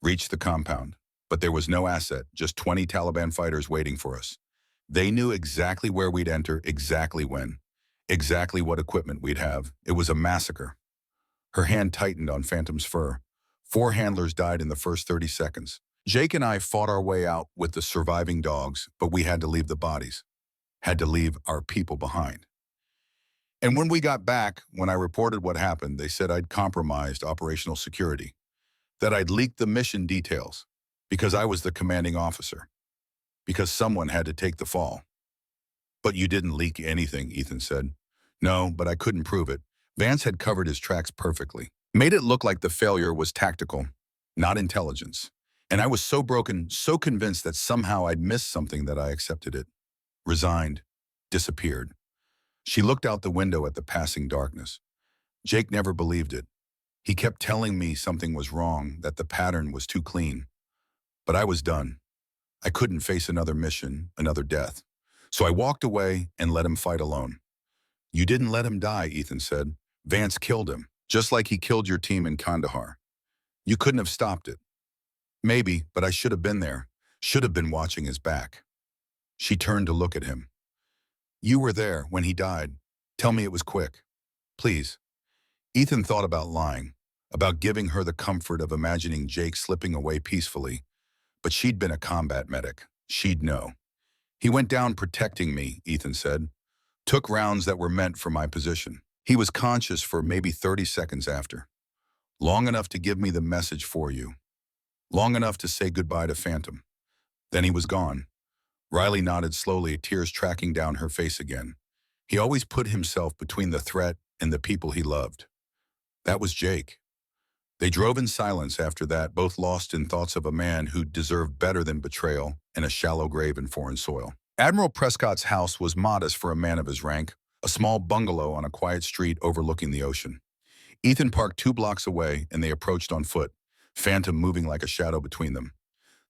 Reached the compound. But there was no asset, just 20 Taliban fighters waiting for us. They knew exactly where we'd enter, exactly when. Exactly what equipment we'd have. It was a massacre. Her hand tightened on Phantom's fur. 4 handlers died in the first 30 seconds. Jake and I fought our way out with the surviving dogs, but we had to leave the bodies. Had to leave our people behind. And when we got back, when I reported what happened, they said I'd compromised operational security, that I'd leaked the mission details, because I was the commanding officer, because someone had to take the fall. But you didn't leak anything, Ethan said. No, but I couldn't prove it. Vance had covered his tracks perfectly, made it look like the failure was tactical, not intelligence. And I was so broken, so convinced that somehow I'd missed something that I accepted it. Resigned. Disappeared. She looked out the window at the passing darkness. Jake never believed it. He kept telling me something was wrong, that the pattern was too clean. But I was done. I couldn't face another mission, another death. So I walked away and let him fight alone. You didn't let him die, Ethan said. Vance killed him, just like he killed your team in Kandahar. You couldn't have stopped it. Maybe, but I should have been there. Should have been watching his back. She turned to look at him. You were there when he died. Tell me it was quick. Please. Ethan thought about lying, about giving her the comfort of imagining Jake slipping away peacefully. But she'd been a combat medic. She'd know. He went down protecting me, Ethan said. Took rounds that were meant for my position. He was conscious for maybe 30 seconds after. Long enough to give me the message for you. Long enough to say goodbye to Phantom. Then he was gone. Riley nodded slowly, tears tracking down her face again. He always put himself between the threat and the people he loved. That was Jake. They drove in silence after that, both lost in thoughts of a man who deserved better than betrayal and a shallow grave in foreign soil. Admiral Prescott's house was modest for a man of his rank, a small bungalow on a quiet street overlooking the ocean. Ethan parked 2 blocks away and they approached on foot, Phantom moving like a shadow between them.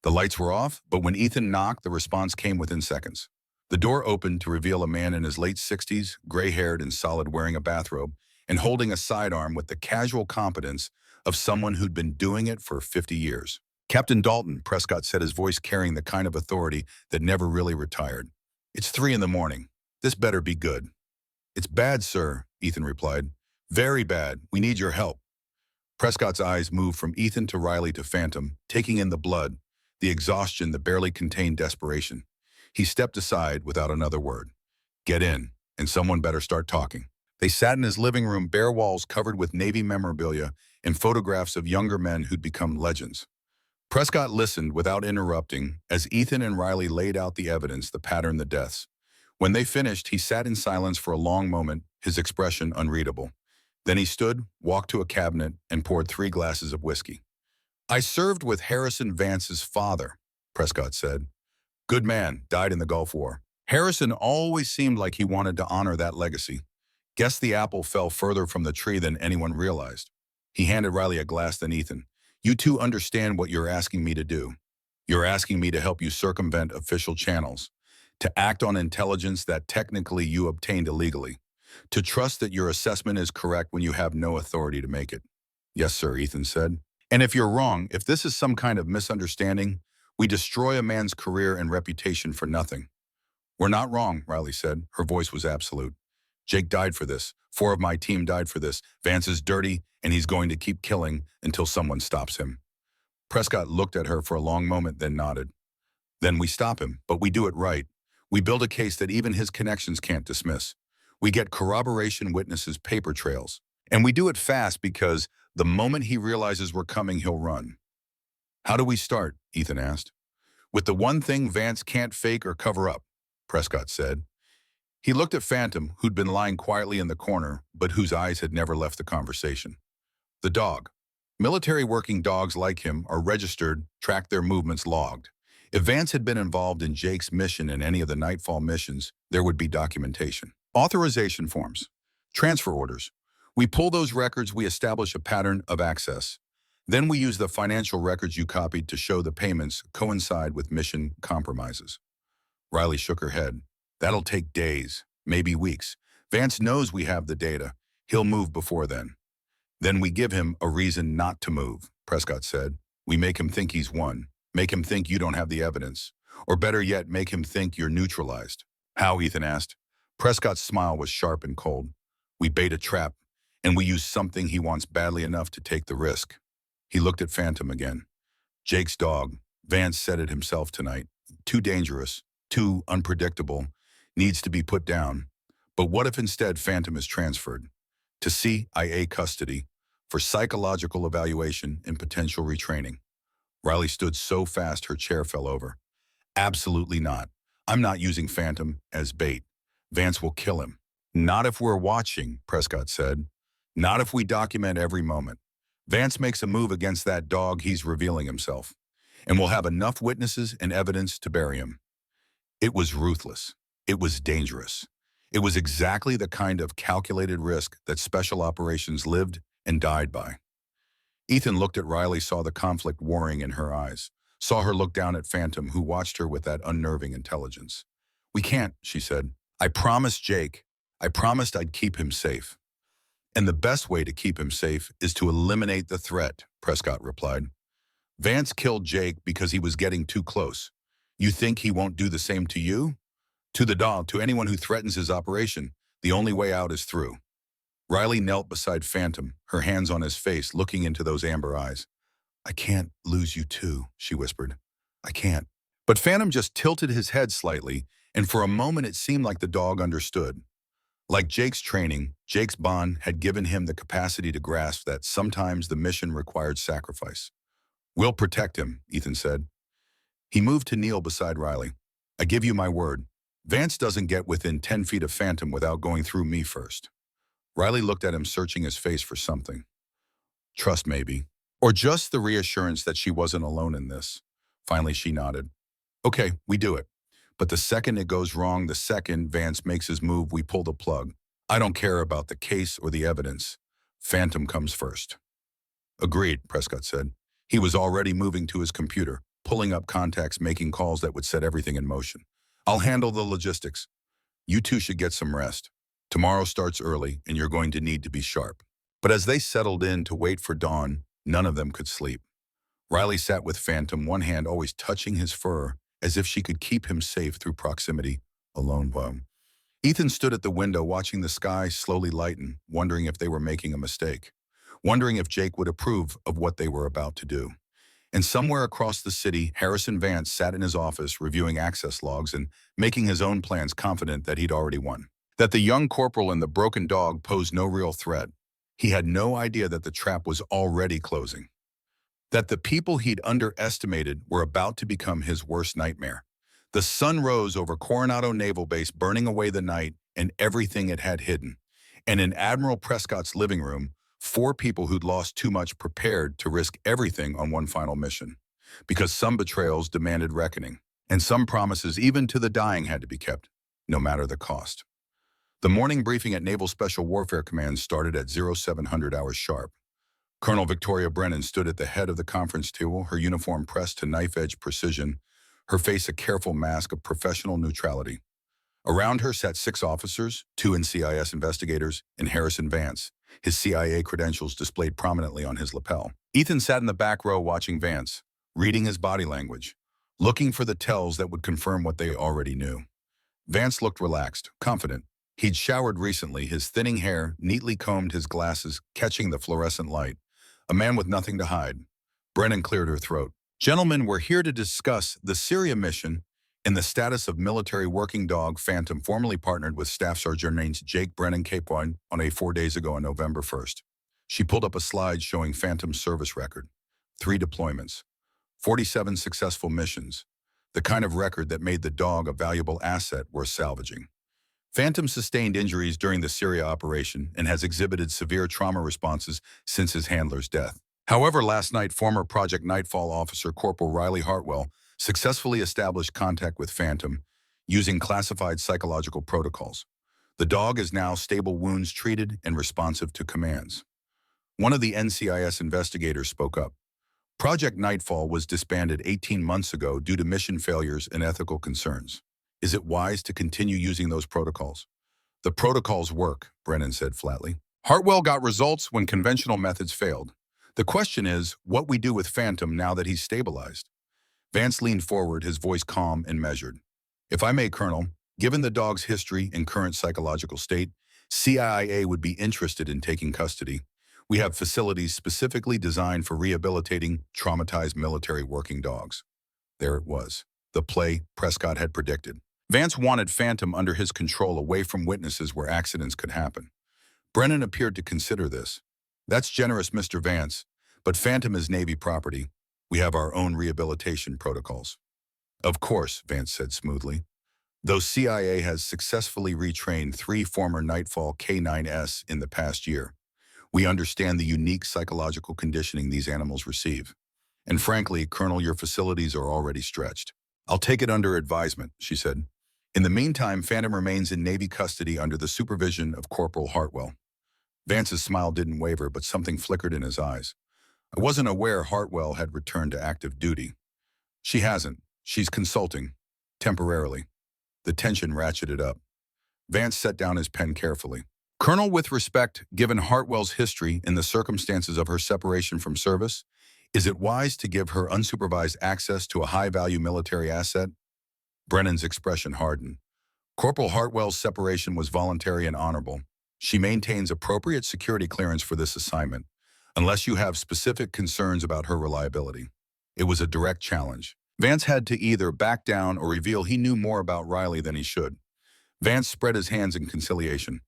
The lights were off, but when Ethan knocked, the response came within seconds. The door opened to reveal a man in his late 60s, gray-haired and solid, wearing a bathrobe and holding a sidearm with the casual competence of someone who'd been doing it for 50 years. Captain Dalton, Prescott said, his voice carrying the kind of authority that never really retired. It's 3 a.m. This better be good. It's bad, sir, Ethan replied. Very bad. We need your help. Prescott's eyes moved from Ethan to Riley to Phantom, taking in the blood, the exhaustion that barely contained desperation. He stepped aside without another word. Get in, and someone better start talking. They sat in his living room, bare walls covered with Navy memorabilia and photographs of younger men who'd become legends. Prescott listened without interrupting as Ethan and Riley laid out the evidence, the pattern, the deaths. When they finished, he sat in silence for a long moment, his expression unreadable. Then he stood, walked to a cabinet, and poured 3 glasses of whiskey. I served with Harrison Vance's father, Prescott said. Good man, died in the Gulf War. Harrison always seemed like he wanted to honor that legacy. Guess the apple fell further from the tree than anyone realized. He handed Riley a glass, then Ethan. You two understand what you're asking me to do. You're asking me to help you circumvent official channels, to act on intelligence that technically you obtained illegally, to trust that your assessment is correct when you have no authority to make it. Yes, sir, Ethan said. And if you're wrong, if this is some kind of misunderstanding, we destroy a man's career and reputation for nothing. We're not wrong, Riley said. Her voice was absolute. Jake died for this. 4 of my team died for this. Vance is dirty, and he's going to keep killing until someone stops him. Prescott looked at her for a long moment, then nodded. Then we stop him, but we do it right. We build a case that even his connections can't dismiss. We get corroboration witnesses, paper trails. And we do it fast because the moment he realizes we're coming, he'll run. How do we start? Ethan asked. With the one thing Vance can't fake or cover up, Prescott said. He looked at Phantom, who'd been lying quietly in the corner, but whose eyes had never left the conversation. The dog. Military working dogs like him are registered, track their movements, logged. If Vance had been involved in Jake's mission and any of the Nightfall missions, there would be documentation. Authorization forms. Transfer orders. We pull those records, we establish a pattern of access. Then we use the financial records you copied to show the payments coincide with mission compromises. Riley shook her head. That'll take days, maybe weeks. Vance knows we have the data. He'll move before then. Then we give him a reason not to move, Prescott said. We make him think he's won. Make him think you don't have the evidence. Or better yet, make him think you're neutralized. How? Ethan asked. Prescott's smile was sharp and cold. We bait a trap, and we use something he wants badly enough to take the risk. He looked at Phantom again. Jake's dog. Vance said it himself tonight. Too dangerous, too unpredictable, needs to be put down. But what if instead Phantom is transferred to CIA custody for psychological evaluation and potential retraining? Riley stood so fast her chair fell over. Absolutely not. I'm not using Phantom as bait. Vance will kill him. Not if we're watching, Prescott said. Not if we document every moment. Vance makes a move against that dog, he's revealing himself. And we'll have enough witnesses and evidence to bury him. It was ruthless. It was dangerous. It was exactly the kind of calculated risk that special operations lived and died by. Ethan looked at Riley, saw the conflict warring in her eyes, saw her look down at Phantom, who watched her with that unnerving intelligence. We can't, she said. I promised Jake. I promised I'd keep him safe. And the best way to keep him safe is to eliminate the threat, Prescott replied. Vance killed Jake because he was getting too close. You think he won't do the same to you? To the dog, to anyone who threatens his operation, the only way out is through. Riley knelt beside Phantom, her hands on his face, looking into those amber eyes. I can't lose you too, she whispered. I can't. But Phantom just tilted his head slightly, and for a moment it seemed like the dog understood. Like Jake's training, Jake's bond had given him the capacity to grasp that sometimes the mission required sacrifice. We'll protect him, Ethan said. He moved to kneel beside Riley. I give you my word. Vance doesn't get within 10 feet of Phantom without going through me first. Riley looked at him, searching his face for something. Trust, maybe. Or just the reassurance that she wasn't alone in this. Finally, she nodded. Okay, we do it. But the second it goes wrong, the second Vance makes his move, we pull the plug. I don't care about the case or the evidence. Phantom comes first. Agreed, Prescott said. He was already moving to his computer, pulling up contacts, making calls that would set everything in motion. I'll handle the logistics. You two should get some rest. Tomorrow starts early, and you're going to need to be sharp. But as they settled in to wait for dawn, none of them could sleep. Riley sat with Phantom, one hand always touching his fur, as if she could keep him safe through proximity, alone. Ethan stood at the window, watching the sky slowly lighten, wondering if they were making a mistake, wondering if Jake would approve of what they were about to do. And somewhere across the city, Harrison Vance sat in his office reviewing access logs and making his own plans, confident that he'd already won. That the young corporal and the broken dog posed no real threat. He had no idea that the trap was already closing. That the people he'd underestimated were about to become his worst nightmare. The sun rose over Coronado Naval Base, burning away the night and everything it had hidden. And in Admiral Prescott's living room, 4 people who'd lost too much prepared to risk everything on one final mission. Because some betrayals demanded reckoning, and some promises even to the dying had to be kept, no matter the cost. The morning briefing at Naval Special Warfare Command started at 0700 hours sharp. Colonel Victoria Brennan stood at the head of the conference table, her uniform pressed to knife-edge precision, her face a careful mask of professional neutrality. Around her sat 6 officers, 2 NCIS investigators, and Harrison Vance, his CIA credentials displayed prominently on his lapel. Ethan sat in the back row watching Vance, reading his body language, looking for the tells that would confirm what they already knew. Vance looked relaxed, confident. He'd showered recently, his thinning hair neatly combed, his glasses catching the fluorescent light. A man with nothing to hide. Brennan cleared her throat. Gentlemen, we're here to discuss the Syria mission and the status of military working dog Phantom, formerly partnered with Staff Sergeant Jake Brennan Capeline on a 4 days ago on November 1st. She pulled up a slide showing Phantom's service record. 3 deployments, 47 successful missions, the kind of record that made the dog a valuable asset worth salvaging. Phantom sustained injuries during the Syria operation and has exhibited severe trauma responses since his handler's death. However, last night, former Project Nightfall officer Corporal Riley Hartwell successfully established contact with Phantom using classified psychological protocols. The dog is now stable, wounds treated, and responsive to commands. One of the NCIS investigators spoke up. Project Nightfall was disbanded 18 months ago due to mission failures and ethical concerns. Is it wise to continue using those protocols? The protocols work, Brennan said flatly. Hartwell got results when conventional methods failed. The question is what we do with Phantom now that he's stabilized. Vance leaned forward, his voice calm and measured. If I may, Colonel, given the dog's history and current psychological state, CIA would be interested in taking custody. We have facilities specifically designed for rehabilitating traumatized military working dogs. There it was, the play Prescott had predicted. Vance wanted Phantom under his control, away from witnesses where accidents could happen. Brennan appeared to consider this. That's generous, Mr. Vance, but Phantom is Navy property. We have our own rehabilitation protocols. Of course, Vance said smoothly. Though CIA has successfully retrained 3 former Nightfall K9S in the past year, we understand the unique psychological conditioning these animals receive. And frankly, Colonel, your facilities are already stretched. I'll take it under advisement, she said. In the meantime, Phantom remains in Navy custody under the supervision of Corporal Hartwell. Vance's smile didn't waver, but something flickered in his eyes. I wasn't aware Hartwell had returned to active duty. She hasn't. She's consulting. Temporarily. The tension ratcheted up. Vance set down his pen carefully. Colonel, with respect, given Hartwell's history and the circumstances of her separation from service, is it wise to give her unsupervised access to a high-value military asset? Brennan's expression hardened. Corporal Hartwell's separation was voluntary and honorable. She maintains appropriate security clearance for this assignment, unless you have specific concerns about her reliability. It was a direct challenge. Vance had to either back down or reveal he knew more about Riley than he should. Vance spread his hands in conciliation.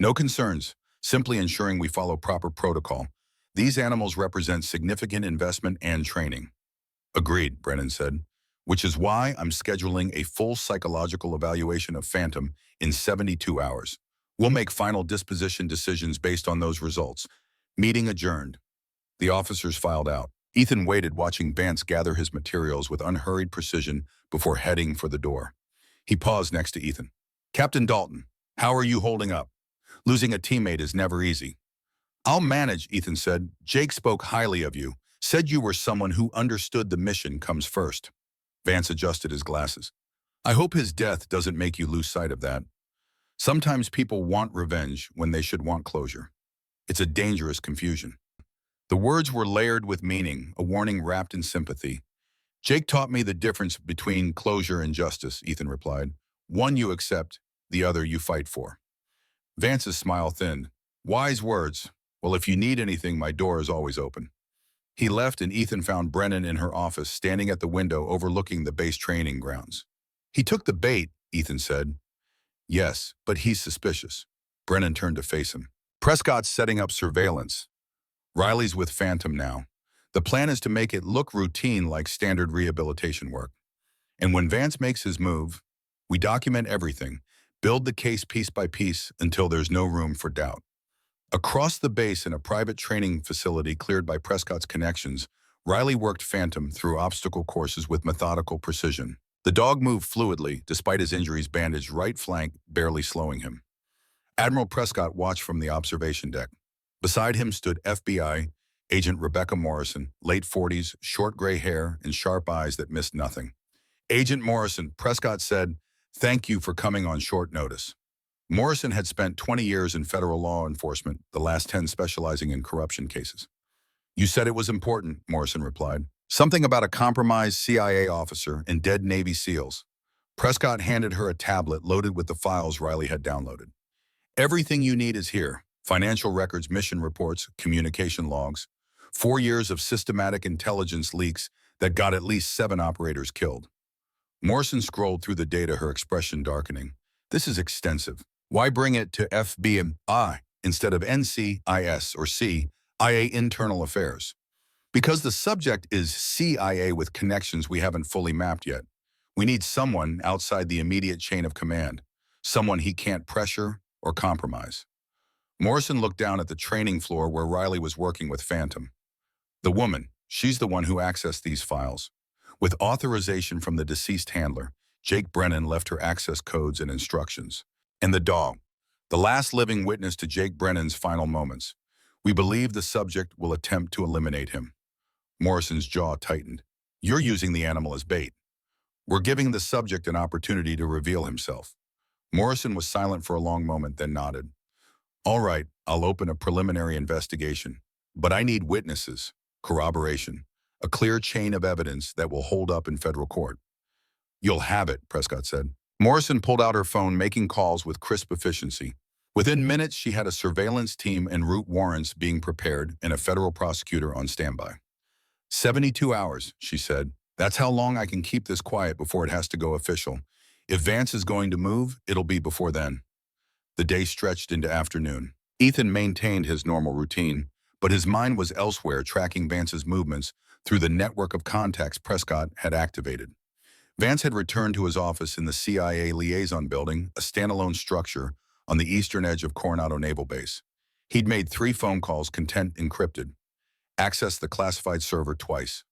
No concerns, simply ensuring we follow proper protocol. These animals represent significant investment and training. Agreed, Brennan said, which is why I'm scheduling a full psychological evaluation of Phantom in 72 hours. We'll make final disposition decisions based on those results. Meeting adjourned. The officers filed out. Ethan waited, watching Vance gather his materials with unhurried precision before heading for the door. He paused next to Ethan. Captain Dalton, how are you holding up? Losing a teammate is never easy. I'll manage, Ethan said. Jake spoke highly of you, said you were someone who understood the mission comes first. Vance adjusted his glasses. I hope his death doesn't make you lose sight of that. Sometimes people want revenge when they should want closure. It's a dangerous confusion. The words were layered with meaning, a warning wrapped in sympathy. Jake taught me the difference between closure and justice, Ethan replied. One you accept, the other you fight for. Vance's smile thinned. Wise words. Well, if you need anything, my door is always open. He left, and Ethan found Brennan in her office, standing at the window overlooking the base training grounds. He took the bait, Ethan said. Yes, but he's suspicious. Brennan turned to face him. Prescott's setting up surveillance. Riley's with Phantom now. The plan is to make it look routine, like standard rehabilitation work. And when Vance makes his move, we document everything. Build the case piece by piece until there's no room for doubt. Across the base in a private training facility cleared by Prescott's connections, Riley worked Phantom through obstacle courses with methodical precision. The dog moved fluidly, despite his injuries bandaged right flank barely slowing him. Admiral Prescott watched from the observation deck. Beside him stood FBI Agent Rebecca Morrison, late 40s, short gray hair, and sharp eyes that missed nothing. Agent Morrison, Prescott said, "Thank you for coming on short notice." Morrison had spent 20 years in federal law enforcement, the last 10 specializing in corruption cases. "You said it was important," Morrison replied. "Something about a compromised CIA officer and dead Navy SEALs." Prescott handed her a tablet loaded with the files Riley had downloaded. "Everything you need is here. Financial records, mission reports, communication logs. 4 years of systematic intelligence leaks that got at least 7 operators killed." Morrison scrolled through the data, her expression darkening. "This is extensive. Why bring it to FBI instead of NCIS or CIA Internal Affairs?" "Because the subject is CIA with connections we haven't fully mapped yet. We need someone outside the immediate chain of command, someone he can't pressure or compromise." Morrison looked down at the training floor where Riley was working with Phantom. "The woman, she's the one who accessed these files. With authorization from the deceased handler, Jake Brennan left her access codes and instructions. And the dog, the last living witness to Jake Brennan's final moments. We believe the subject will attempt to eliminate him." Morrison's jaw tightened. "You're using the animal as bait." "We're giving the subject an opportunity to reveal himself." Morrison was silent for a long moment, then nodded. "All right, I'll open a preliminary investigation. But I need witnesses, corroboration, a clear chain of evidence that will hold up in federal court." "You'll have it," Prescott said. Morrison pulled out her phone, making calls with crisp efficiency. Within minutes, she had a surveillance team and root warrants being prepared and a federal prosecutor on standby. 72 hours, she said. "That's how long I can keep this quiet before it has to go official. If Vance is going to move, it'll be before then." The day stretched into afternoon. Ethan maintained his normal routine, but his mind was elsewhere, tracking Vance's movements through the network of contacts Prescott had activated. Vance had returned to his office in the CIA Liaison Building, a standalone structure on the eastern edge of Coronado Naval Base. He'd made 3 phone calls, content encrypted, accessed the classified server twice.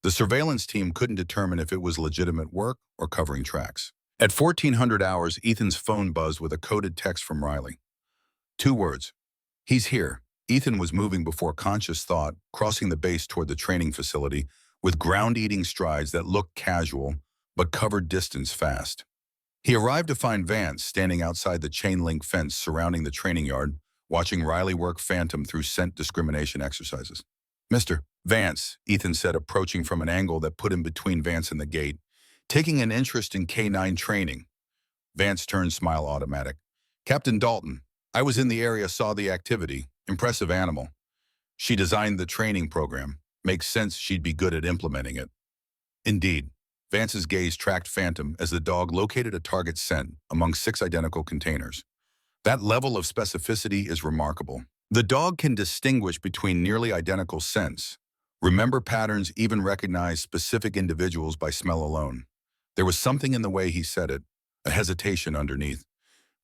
The surveillance team couldn't determine if it was legitimate work or covering tracks. At 1400 hours, Ethan's phone buzzed with a coded text from Riley. 2 words. "He's here." Ethan was moving before conscious thought, crossing the base toward the training facility with ground-eating strides that looked casual but covered distance fast. He arrived to find Vance standing outside the chain-link fence surrounding the training yard, watching Riley work Phantom through scent discrimination exercises. "Mr. Vance," Ethan said, approaching from an angle that put him between Vance and the gate, "taking an interest in K9 training." Vance turned, smile automatic. "Captain Dalton, I was in the area, saw the activity. Impressive animal. She designed the training program. Makes sense she'd be good at implementing it." "Indeed." Vance's gaze tracked Phantom as the dog located a target scent among 6 identical containers. "That level of specificity is remarkable. The dog can distinguish between nearly identical scents, remember patterns, even recognize specific individuals by smell alone." There was something in the way he said it, a hesitation underneath.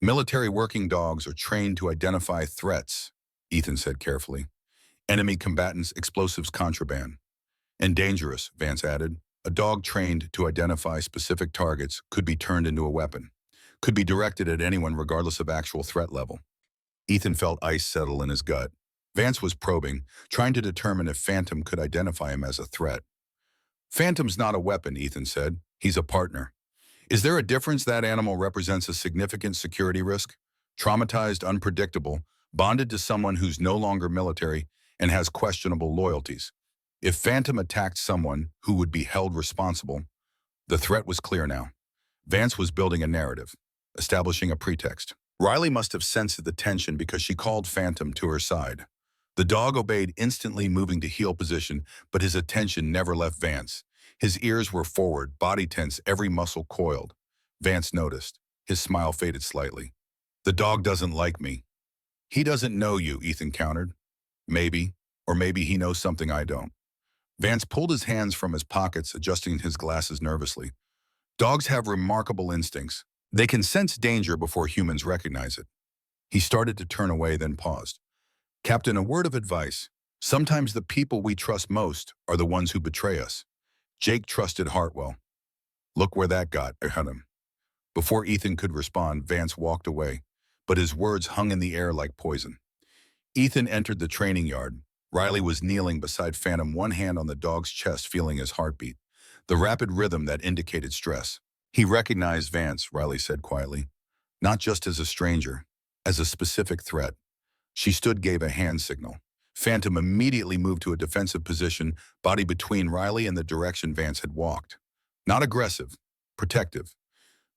"Military working dogs are trained to identify threats," Ethan said carefully. "Enemy combatants, explosives, contraband." "And dangerous," Vance added. "A dog trained to identify specific targets could be turned into a weapon, could be directed at anyone regardless of actual threat level." Ethan felt ice settle in his gut. Vance was probing, trying to determine if Phantom could identify him as a threat. "Phantom's not a weapon," Ethan said. "He's a partner." "Is there a difference? That animal represents a significant security risk? Traumatized, unpredictable, bonded to someone who's no longer military and has questionable loyalties. If Phantom attacked someone who would be held responsible." The threat was clear now. Vance was building a narrative, establishing a pretext. Riley must have sensed the tension because she called Phantom to her side. The dog obeyed, instantly moving to heel position, but his attention never left Vance. His ears were forward, body tense, every muscle coiled. Vance noticed. His smile faded slightly. "The dog doesn't like me." "He doesn't know you," Ethan countered. "Maybe, or maybe he knows something I don't." Vance pulled his hands from his pockets, adjusting his glasses nervously. "Dogs have remarkable instincts. They can sense danger before humans recognize it. He started to turn away, then paused. Captain, a word of advice. Sometimes the people we trust most are the ones who betray us. Jake trusted Hartwell. Look where that got him. Before Ethan could respond, Vance walked away, but his words hung in the air like poison. Ethan entered the training yard. Riley was kneeling beside Phantom, one hand on the dog's chest, feeling his heartbeat, the rapid rhythm that indicated stress. He recognized Vance, Riley said quietly, not just as a stranger, as a specific threat. She stood, gave a hand signal. Phantom immediately moved to a defensive position, body between Riley and the direction Vance had walked. Not aggressive, protective.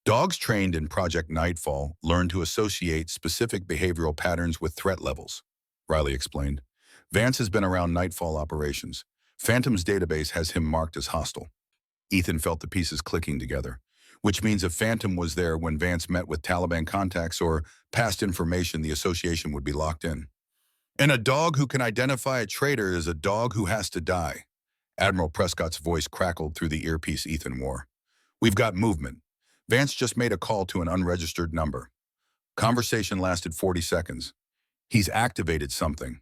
Dogs trained in Project Nightfall learn to associate specific behavioral patterns with threat levels, Riley explained. Vance has been around Nightfall operations. Phantom's database has him marked as hostile. Ethan felt the pieces clicking together, which means if Phantom was there when Vance met with Taliban contacts or past information, the association would be locked in. And a dog who can identify a traitor is a dog who has to die. Admiral Prescott's voice crackled through the earpiece Ethan wore. We've got movement. Vance just made a call to an unregistered number. Conversation lasted 40 seconds. He's activated something.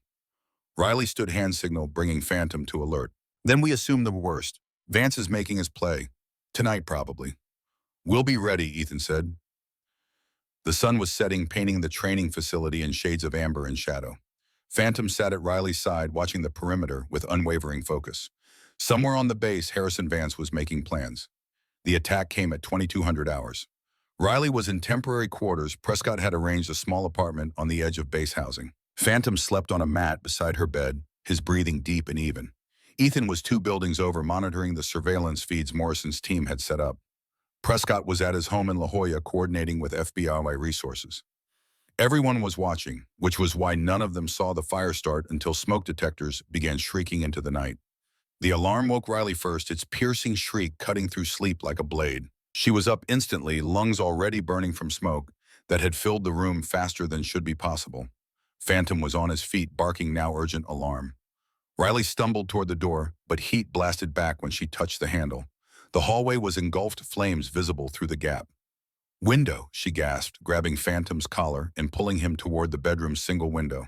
Riley stood hand signal, bringing Phantom to alert. Then we assume the worst. Vance is making his play. Tonight, probably. We'll be ready, Ethan said. The sun was setting, painting the training facility in shades of amber and shadow. Phantom sat at Riley's side, watching the perimeter with unwavering focus. Somewhere on the base, Harrison Vance was making plans. The attack came at 2200 hours. Riley was in temporary quarters. Prescott had arranged a small apartment on the edge of base housing. Phantom slept on a mat beside her bed, his breathing deep and even. Ethan was 2 buildings over, monitoring the surveillance feeds Morrison's team had set up. Prescott was at his home in La Jolla, coordinating with FBI resources. Everyone was watching, which was why none of them saw the fire start until smoke detectors began shrieking into the night. The alarm woke Riley first, its piercing shriek cutting through sleep like a blade. She was up instantly, lungs already burning from smoke that had filled the room faster than should be possible. Phantom was on his feet, barking now urgent alarm. Riley stumbled toward the door, but heat blasted back when she touched the handle. The hallway was engulfed, flames visible through the gap. Window, she gasped, grabbing Phantom's collar and pulling him toward the bedroom's single window.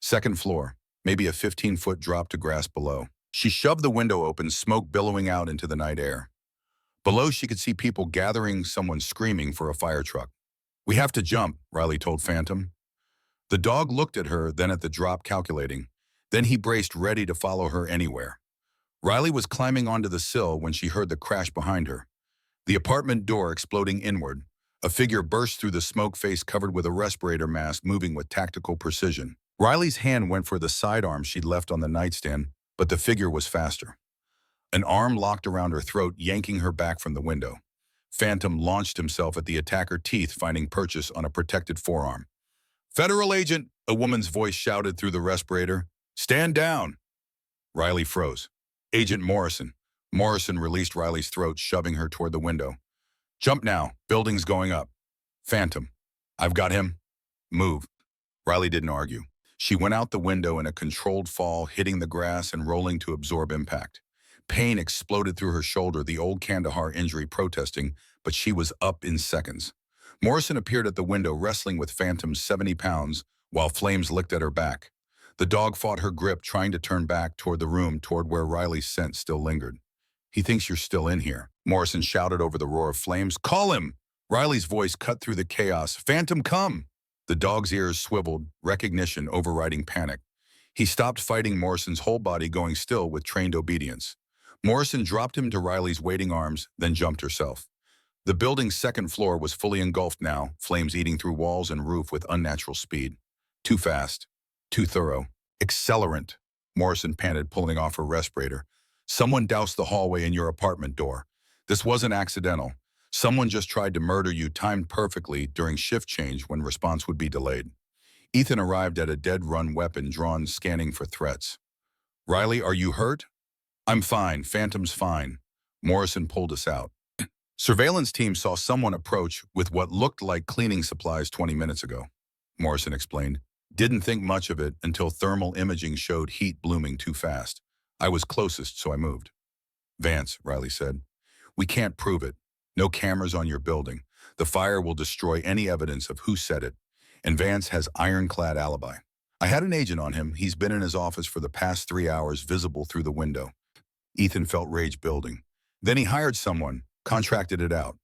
Second floor, maybe a 15-foot drop to grass below. She shoved the window open, smoke billowing out into the night air. Below, she could see people gathering, someone screaming for a fire truck. We have to jump, Riley told Phantom. The dog looked at her, then at the drop, calculating. Then he braced, ready to follow her anywhere. Riley was climbing onto the sill when she heard the crash behind her. The apartment door exploding inward. A figure burst through the smoke, face covered with a respirator mask, moving with tactical precision. Riley's hand went for the sidearm she'd left on the nightstand, but the figure was faster. An arm locked around her throat, yanking her back from the window. Phantom launched himself at the attacker, teeth finding purchase on a protected forearm. Federal agent, a woman's voice shouted through the respirator. Stand down. Riley froze. Agent Morrison. Morrison released Riley's throat, shoving her toward the window. Jump now. Building's going up. Phantom. I've got him. Move. Riley didn't argue. She went out the window in a controlled fall, hitting the grass and rolling to absorb impact. Pain exploded through her shoulder, the old Kandahar injury protesting, but she was up in seconds. Morrison appeared at the window, wrestling with Phantom's 70 pounds, while flames licked at her back. The dog fought her grip, trying to turn back toward the room, toward where Riley's scent still lingered. He thinks you're still in here, Morrison shouted over the roar of flames. Call him! Riley's voice cut through the chaos. Phantom, come! The dog's ears swiveled, recognition overriding panic. He stopped fighting, Morrison's whole body going still with trained obedience. Morrison dropped him to Riley's waiting arms, then jumped herself. The building's second floor was fully engulfed now, flames eating through walls and roof with unnatural speed. Too fast. Too thorough. Accelerant, Morrison panted, pulling off her respirator. Someone doused the hallway in your apartment door. This wasn't accidental. Someone just tried to murder you, timed perfectly during shift change when response would be delayed. Ethan arrived at a dead-run weapon drawn, scanning for threats. Riley, are you hurt? I'm fine. Phantom's fine. Morrison pulled us out. Surveillance team saw someone approach with what looked like cleaning supplies 20 minutes ago, Morrison explained. Didn't think much of it until thermal imaging showed heat blooming too fast. I was closest, so I moved. Vance, Riley said. We can't prove it. No cameras on your building. The fire will destroy any evidence of who said it, and Vance has ironclad alibi. I had an agent on him. He's been in his office for the past 3 hours, visible through the window. Ethan felt rage building. Then he hired someone, contracted it out.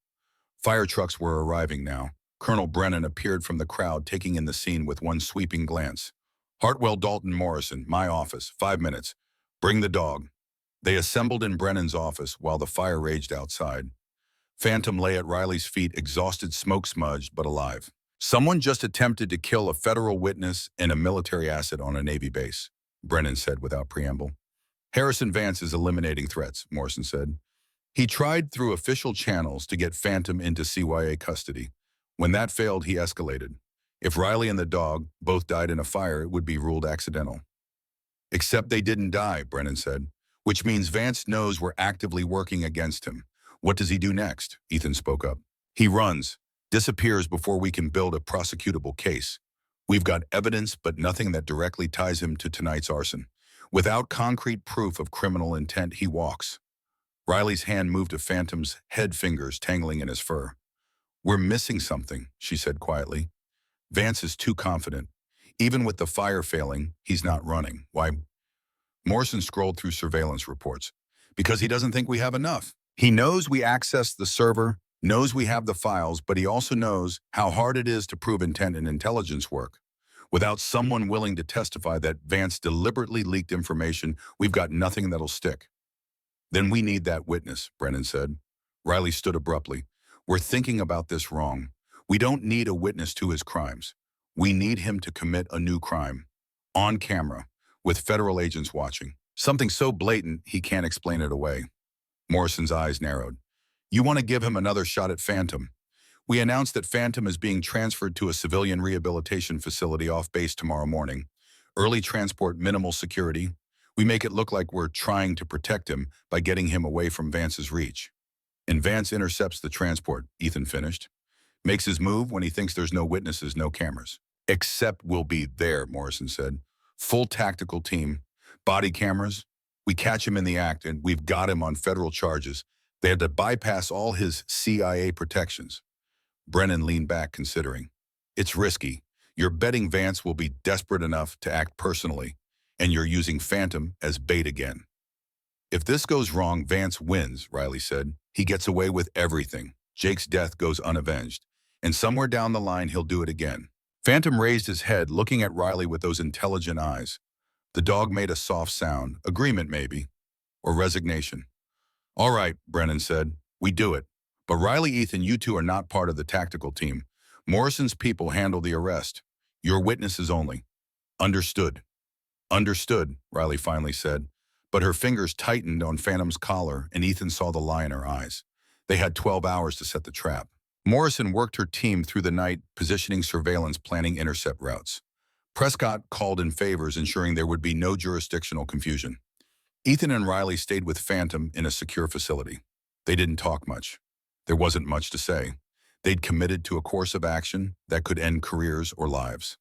Fire trucks were arriving now. Colonel Brennan appeared from the crowd, taking in the scene with one sweeping glance. Hartwell, Dalton, Morrison, my office, 5 minutes. Bring the dog. They assembled in Brennan's office while the fire raged outside. Phantom lay at Riley's feet, exhausted, smoke-smudged, but alive. Someone just attempted to kill a federal witness and a military asset on a Navy base, Brennan said without preamble. Harrison Vance is eliminating threats, Morrison said. He tried through official channels to get Phantom into CYA custody. When that failed, he escalated. If Riley and the dog both died in a fire, it would be ruled accidental. Except they didn't die, Brennan said, which means Vance knows we're actively working against him. What does he do next? Ethan spoke up. He runs, disappears before we can build a prosecutable case. We've got evidence, but nothing that directly ties him to tonight's arson. Without concrete proof of criminal intent, he walks. Riley's hand moved to Phantom's head, fingers tangling in his fur. We're missing something, she said quietly. Vance is too confident. Even with the fire failing, he's not running. Why? Morrison scrolled through surveillance reports. Because he doesn't think we have enough. He knows we accessed the server, knows we have the files, but he also knows how hard it is to prove intent in intelligence work. Without someone willing to testify that Vance deliberately leaked information, we've got nothing that'll stick. Then we need that witness, Brennan said. Riley stood abruptly. We're thinking about this wrong. We don't need a witness to his crimes. We need him to commit a new crime. On camera, with federal agents watching. Something so blatant he can't explain it away. Morrison's eyes narrowed. You want to give him another shot at Phantom? We announced that Phantom is being transferred to a civilian rehabilitation facility off base tomorrow morning. Early transport, minimal security. We make it look like we're trying to protect him by getting him away from Vance's reach. And Vance intercepts the transport, Ethan finished. Makes his move when he thinks there's no witnesses, no cameras. Except we'll be there, Morrison said. Full tactical team. Body cameras. We catch him in the act, and we've got him on federal charges. They had to bypass all his CIA protections. Brennan leaned back, considering. It's risky. You're betting Vance will be desperate enough to act personally, and you're using Phantom as bait again. If this goes wrong, Vance wins, Riley said. He gets away with everything. Jake's death goes unavenged, and somewhere down the line he'll do it again. Phantom raised his head, looking at Riley with those intelligent eyes. The dog made a soft sound, agreement maybe, or resignation. All right, Brennan said, we do it. But Riley, Ethan, you two are not part of the tactical team. Morrison's people handle the arrest. Your witnesses only. Understood. Understood, Riley finally said, but her fingers tightened on Phantom's collar and Ethan saw the lie in her eyes. They had 12 hours to set the trap. Morrison worked her team through the night, positioning surveillance, planning intercept routes. Prescott called in favors, ensuring there would be no jurisdictional confusion. Ethan and Riley stayed with Phantom in a secure facility. They didn't talk much. There wasn't much to say. They'd committed to a course of action that could end careers or lives.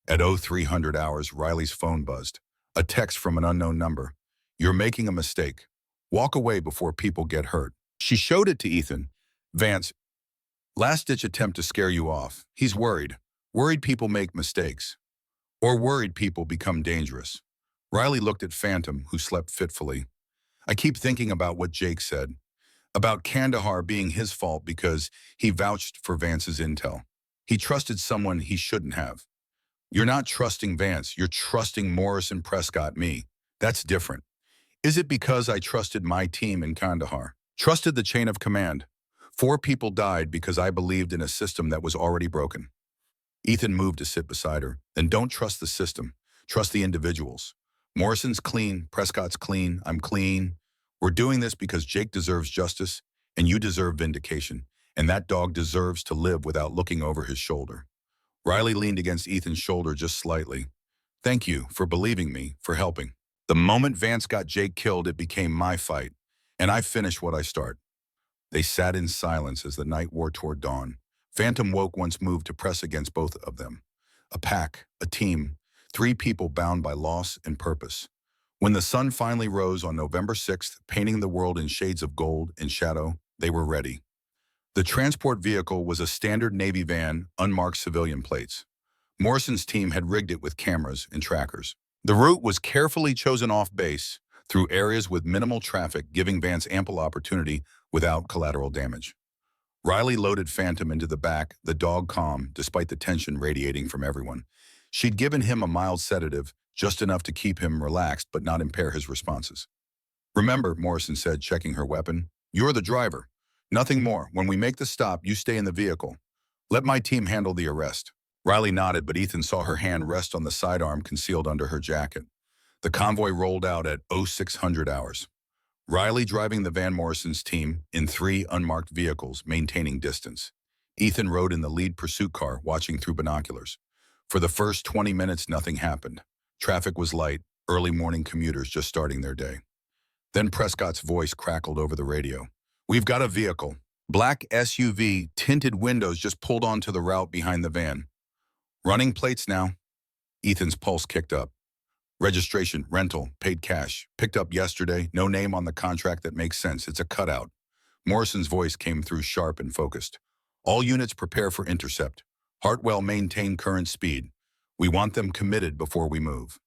At 0300 hours, Riley's phone buzzed. A text from an unknown number. You're making a mistake. Walk away before people get hurt. She showed it to Ethan. Vance, last-ditch attempt to scare you off. He's worried. Worried people make mistakes. Or worried people become dangerous. Riley looked at Phantom, who slept fitfully. I keep thinking about what Jake said. About Kandahar being his fault because he vouched for Vance's intel. He trusted someone he shouldn't have. You're not trusting Vance. You're trusting Morrison, Prescott, me. That's different. Is it because I trusted my team in Kandahar? Trusted the chain of command. 4 people died because I believed in a system that was already broken. Ethan moved to sit beside her. Then don't trust the system. Trust the individuals. Morrison's clean. Prescott's clean. I'm clean. We're doing this because Jake deserves justice, and you deserve vindication, and that dog deserves to live without looking over his shoulder. Riley leaned against Ethan's shoulder just slightly. Thank you for believing me, for helping. The moment Vance got Jake killed, it became my fight, and I finished what I start. They sat in silence as the night wore toward dawn. Phantom woke once moved to press against both of them. A pack, a team, 3 people bound by loss and purpose. When the sun finally rose on November 6th, painting the world in shades of gold and shadow, they were ready. The transport vehicle was a standard Navy van, unmarked civilian plates. Morrison's team had rigged it with cameras and trackers. The route was carefully chosen off base through areas with minimal traffic, giving Vance ample opportunity without collateral damage. Riley loaded Phantom into the back, the dog calm, despite the tension radiating from everyone. She'd given him a mild sedative, just enough to keep him relaxed but not impair his responses. "Remember," Morrison said, checking her weapon, "you're the driver. Nothing more. When we make the stop, you stay in the vehicle. Let my team handle the arrest." Riley nodded, but Ethan saw her hand rest on the sidearm concealed under her jacket. The convoy rolled out at 0600 hours. Riley driving the Van Morrison's team in 3 unmarked vehicles, maintaining distance. Ethan rode in the lead pursuit car, watching through binoculars. For the first 20 minutes, nothing happened. Traffic was light, early morning commuters just starting their day. Then Prescott's voice crackled over the radio. "We've got a vehicle. Black SUV, tinted windows just pulled onto the route behind the van. Running plates now." Ethan's pulse kicked up. "Registration, rental, paid cash. Picked up yesterday. No name on the contract that makes sense. It's a cutout." Morrison's voice came through sharp and focused. "All units prepare for intercept. Hartwell maintain current speed. We want them committed before we move."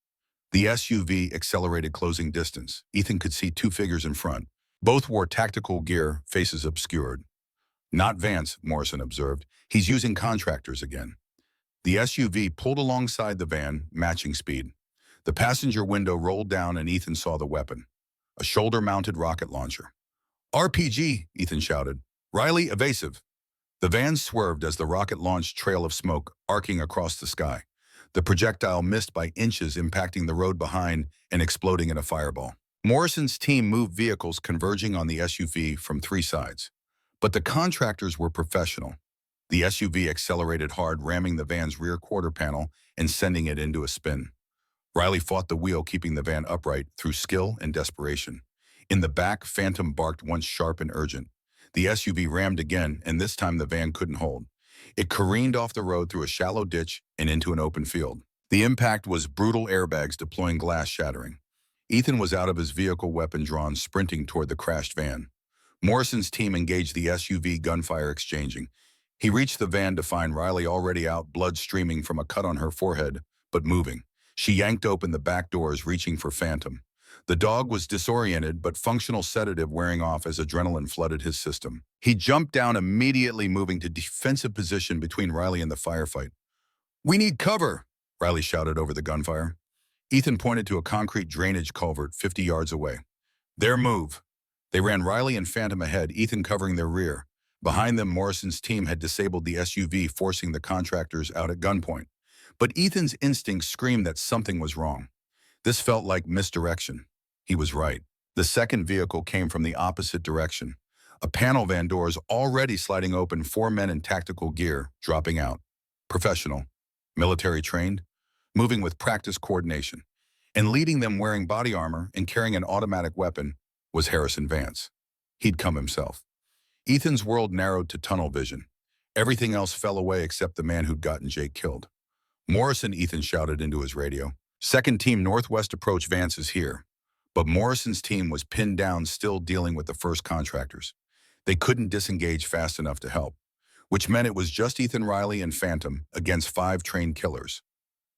The SUV accelerated, closing distance. Ethan could see 2 figures in front. Both wore tactical gear, faces obscured. "Not Vance," Morrison observed. "He's using contractors again." The SUV pulled alongside the van, matching speed. The passenger window rolled down and Ethan saw the weapon. A shoulder-mounted rocket launcher. "RPG," Ethan shouted. "Riley, evasive." The van swerved as the rocket launched trail of smoke, arcing across the sky. The projectile missed by inches, impacting the road behind and exploding in a fireball. Morrison's team moved vehicles converging on the SUV from 3 sides. But the contractors were professional. The SUV accelerated hard, ramming the van's rear quarter panel and sending it into a spin. Riley fought the wheel, keeping the van upright through skill and desperation. In the back, Phantom barked once sharp and urgent. The SUV rammed again, and this time the van couldn't hold. It careened off the road through a shallow ditch and into an open field. The impact was brutal, airbags deploying, glass shattering. Ethan was out of his vehicle, weapon drawn, sprinting toward the crashed van. Morrison's team engaged the SUV, gunfire exchanging. He reached the van to find Riley already out, blood streaming from a cut on her forehead, but moving. She yanked open the back doors, reaching for Phantom. The dog was disoriented, but functional sedative wearing off as adrenaline flooded his system. He jumped down, immediately moving to defensive position between Riley and the firefight. "We need cover," Riley shouted over the gunfire. Ethan pointed to a concrete drainage culvert 50 yards away. "Their move." They ran Riley and Phantom ahead, Ethan covering their rear. Behind them, Morrison's team had disabled the SUV, forcing the contractors out at gunpoint. But Ethan's instincts screamed that something was wrong. This felt like misdirection. He was right. The second vehicle came from the opposite direction. A panel van, doors already sliding open, 4 men in tactical gear, dropping out. Professional, military trained, moving with practiced coordination. And leading them, wearing body armor and carrying an automatic weapon, was Harrison Vance. He'd come himself. Ethan's world narrowed to tunnel vision. Everything else fell away except the man who'd gotten Jake killed. "Morrison," Ethan shouted into his radio. "Second team northwest approach, Vance is here." But Morrison's team was pinned down, still dealing with the first contractors. They couldn't disengage fast enough to help, which meant it was just Ethan, Riley, and Phantom against 5 trained killers.